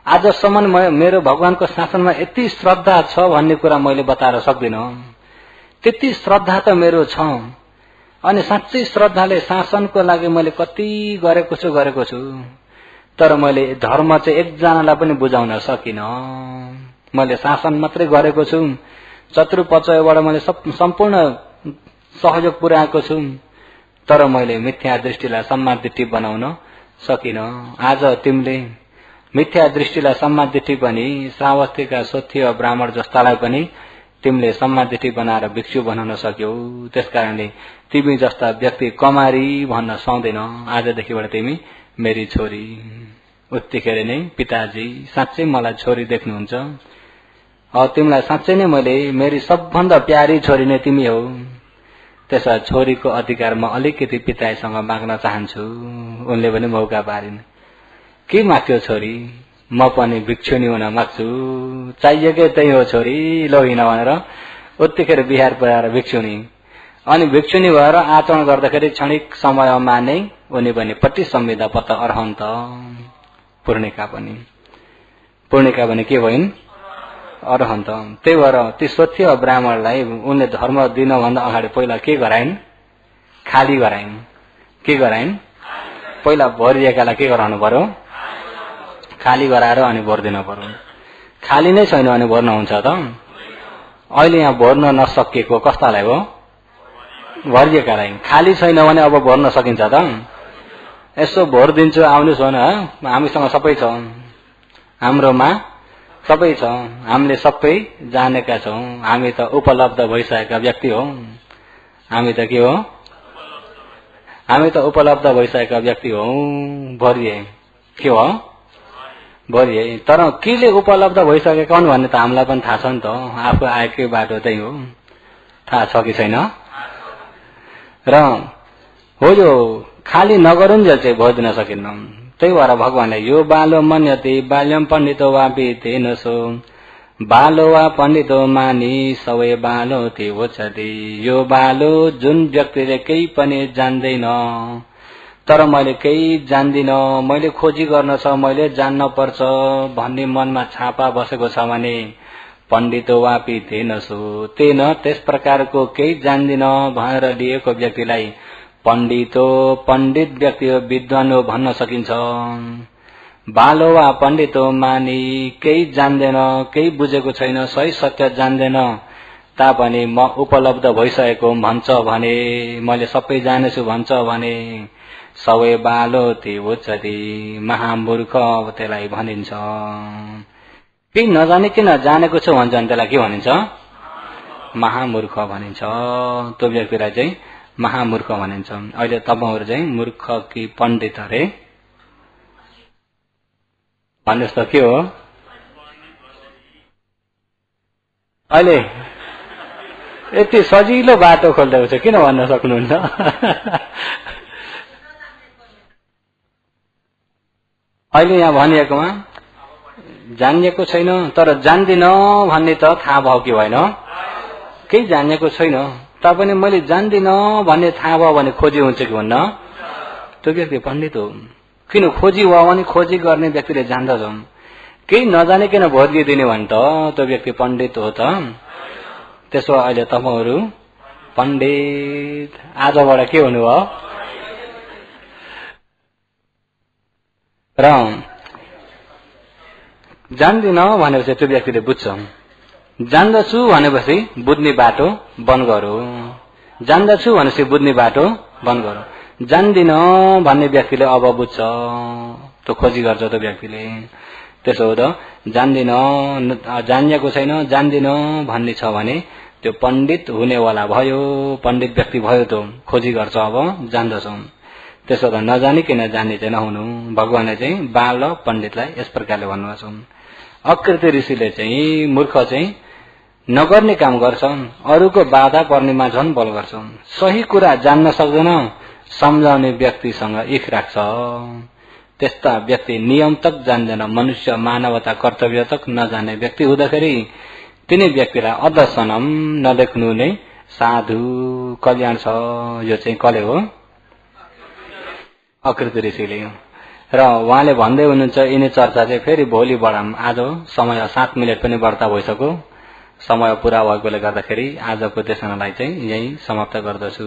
आजसम्म मेरो भगवानको शासनमा यति श्रद्धा छ भन्ने कुरा मैले बताएर सक्दिन। त्यति श्रद्धा त मेरो छ। अनि साँच्चै श्रद्धाले शासनको लागि मैले कति गरेको छु, तर मैले धर्म चाहिँ एकजनालाई पनि बुझाउन सकिन। मैले शासन मात्रै गरेको छु, चतुर्पचयबाट मैले सम्पूर्ण सहयोग पुर्याएको छु, तर मैले मिथ्या दृष्टिलाई सम्मान दृष्टि बनाउन सकिन। आज तिमीले मिथ्या दृष्टिलाई सम्मान दृष्टि पनि, श्रावस्तीका सोथ्य ब्राह्मण जस्तालाई पनि तिमीले सम्मान दृष्टि बनाएर भिक्षु बनाउन सक्यौ। त्यसकारणले तिमी जस्ता व्यक्ति कमारी भन्न सक्दैन। आजदेखिबाट तिमी मेरी छोरी। उत्तिखेर नै पिताजी साँच्चै मलाई छोरी देख्नुहुन्छ, तिमीलाई साँच्चै नै मैले मेरी सबभन्दा प्यारी छोरी नै तिमी हौ। त्यसो छोरीको अधिकार म अलिकति पितासँग माग्न चाहन्छु। उनले पनि मौका पारिन्। के माग्यो छोरी? म पनि भिक्षुनी हुन माग्छु। चाहिएकै त्यही हो छोरी, लो हिँड भनेर उत्तिखेर बिहार पुर्याएर भिक्षुनी। अनि भिक्षुनी भएर आचरण गर्दाखेरि क्षणिक समयमा नै उनी पनि पट्टि संविदा पत्ता अर्हन्त। पूर्णिका पनि के भइन्? अर्हन्त। त्यही भएर ती सोथ्य ब्राह्मणलाई उनले धर्म दिनभन्दा अगाडि पहिला के गराइन्? खाली गराइन्। के गराइन्? पहिला भरिएकालाई के गराउनु पर्यो? खाली गराएर अनि भोर दिनु पर्यो। खाली नै छैन भने भोर्न हुन्छ त? अहिले यहाँ भोर्न नसकेको कस्तालाई हो? भरिएकालाई। खाली छैन भने अब भोर्न सकिन्छ त? यसो भोर दिन्छु आउनुहोस् भन। हामीसँग सबै छ, हाम्रोमा सबै छ, हामीले सबै जानेका छौं। हामी त उपलब्ध भइसकेका व्यक्ति हौ। हामी त के हो? हामी त उपलब्ध भइसकेका व्यक्ति हौ। भरिए के हो? भरिए। तर केले उपलब्ध भइसकेका हुन् भन्ने त हामीलाई पनि थाहा छ नि त। आफू आएकै बाटो त्यही हो। थाहा छ कि छैन? र हो यो खाली नगरुन्जेल चाहिँ भोज्न सकिन्न। त्यही भएर भगवानले यो बालो मन्यते बाल्यम पण्डितो वा बीतेन सो बालो वा पण्डितो मानि सबै बालो ते ओछति। यो बालो जुन व्यक्तिले केही पनि जान्दैन, तर मैले केही जान्दिन, मैले खोजी गर्न छ, मैले जान्न पर्छ भन्ने मनमा छापा बसेको छ भने पण्डितो वा बीतेन सो, तेन त्यस प्रकारको केही जान्दिन भनेर लिएको व्यक्तिलाई पण्डित व्यक्ति हो, विद्वान हो भन्न सकिन्छ। बालो वा पण्डितो मानि केही जान्दैन, केही बुझेको छैन, सही सत्य जान्दैन तापनि म उपलब्ध भइसकेको भन्छ भने, मैले सबै जानेछु भन्छ भने सबै बालो ते उच्चति, महामूर्ख त्यसलाई भनिन्छ। केही नजानिकन जानेको छु भन्छ भने त्यसलाई के भनिन्छ? महामूर्ख भनिन्छ। त्यो व्यक्तिलाई चाहिँ महामूर्ख भनिन्छ। अहिले तपाईहरु चाहिँ मूर्ख कि पण्डित अरे भन्नुस् त के हो? अहिले यति सजिलो बाटो खोल्दै छ किन भन्न सक्नुहुन्छ? अहिले यहाँ भनिएकोमा जानिएको छैन तर जान्दिन भन्ने त थाहा भयो कि भएन? केही जानेको छैन तापनि मैले जान्दिन भन्ने थाहा भयो भने खोजी हुन्छ कि भन्न? त्यो व्यक्ति पण्डित हो। किन खोजी भयो भने खोजी गर्ने व्यक्तिले जान्दछ। केही नजानिकन भोट दिइदिने भने त त्यो व्यक्ति पण्डित हो त। त्यसो अहिले तपाईहरु पण्डित आजबाट के हुनुभयो? र जान्दिन भनेपछि त्यो व्यक्तिले बुझ्छ। जान्दछु भनेपछि बुझ्ने बाटो बन्द गरौ। जान्दछु भनेपछि बुझ्ने बाटो बन्द गरौ। जान्दिन भन्ने व्यक्तिले अब बुझ्छ। त्यो खोजी गर्छ त्यो व्यक्तिले। त्यसो हो त जान्दिन जानिएको छैन जान्दिन भन्ने छ भने त्यो पण्डित हुनेवाला भयो। पण्डित व्यक्ति भयो त्यो खोजी गर्छ अब जान्दछ। त्यसो त नजानिकन जान्ने चाहिँ नहुनु। भगवानले चाहिँ बाल र पण्डितलाई यस प्रकारले भन्नुभएको छ। अकृति ऋषिले चाहिँ मूर्ख चाहिँ नगर्ने काम गर्छ अरूको बाधा पर्नेमा झन् बल गर्छ। सही कुरा जान्न सक्दैन सम्झाउने व्यक्तिसँग इख राख्छ। त्यस्ता व्यक्ति नियम तक जान्दैन मनुष्य मानवता कर्तव्य तक नजाने व्यक्ति हुँदाखेरि तिनी व्यक्तिलाई अदर्शनम नदेख्नु नै साधु कल्याण छ। यो चाहिँ कसले हो? अकृति ऋषिले। र उहाँले भन्दै हुनुहुन्छ यिनी चर्चा चाहिँ फेरि भोलि बढाम। आज समय 7 मिनेट पनि बढ्ता भइसक्यो। समय पूरा भएकोले गर्दाखेरि आजको देशनालाई चाहिँ यही समाप्त गर्दछु।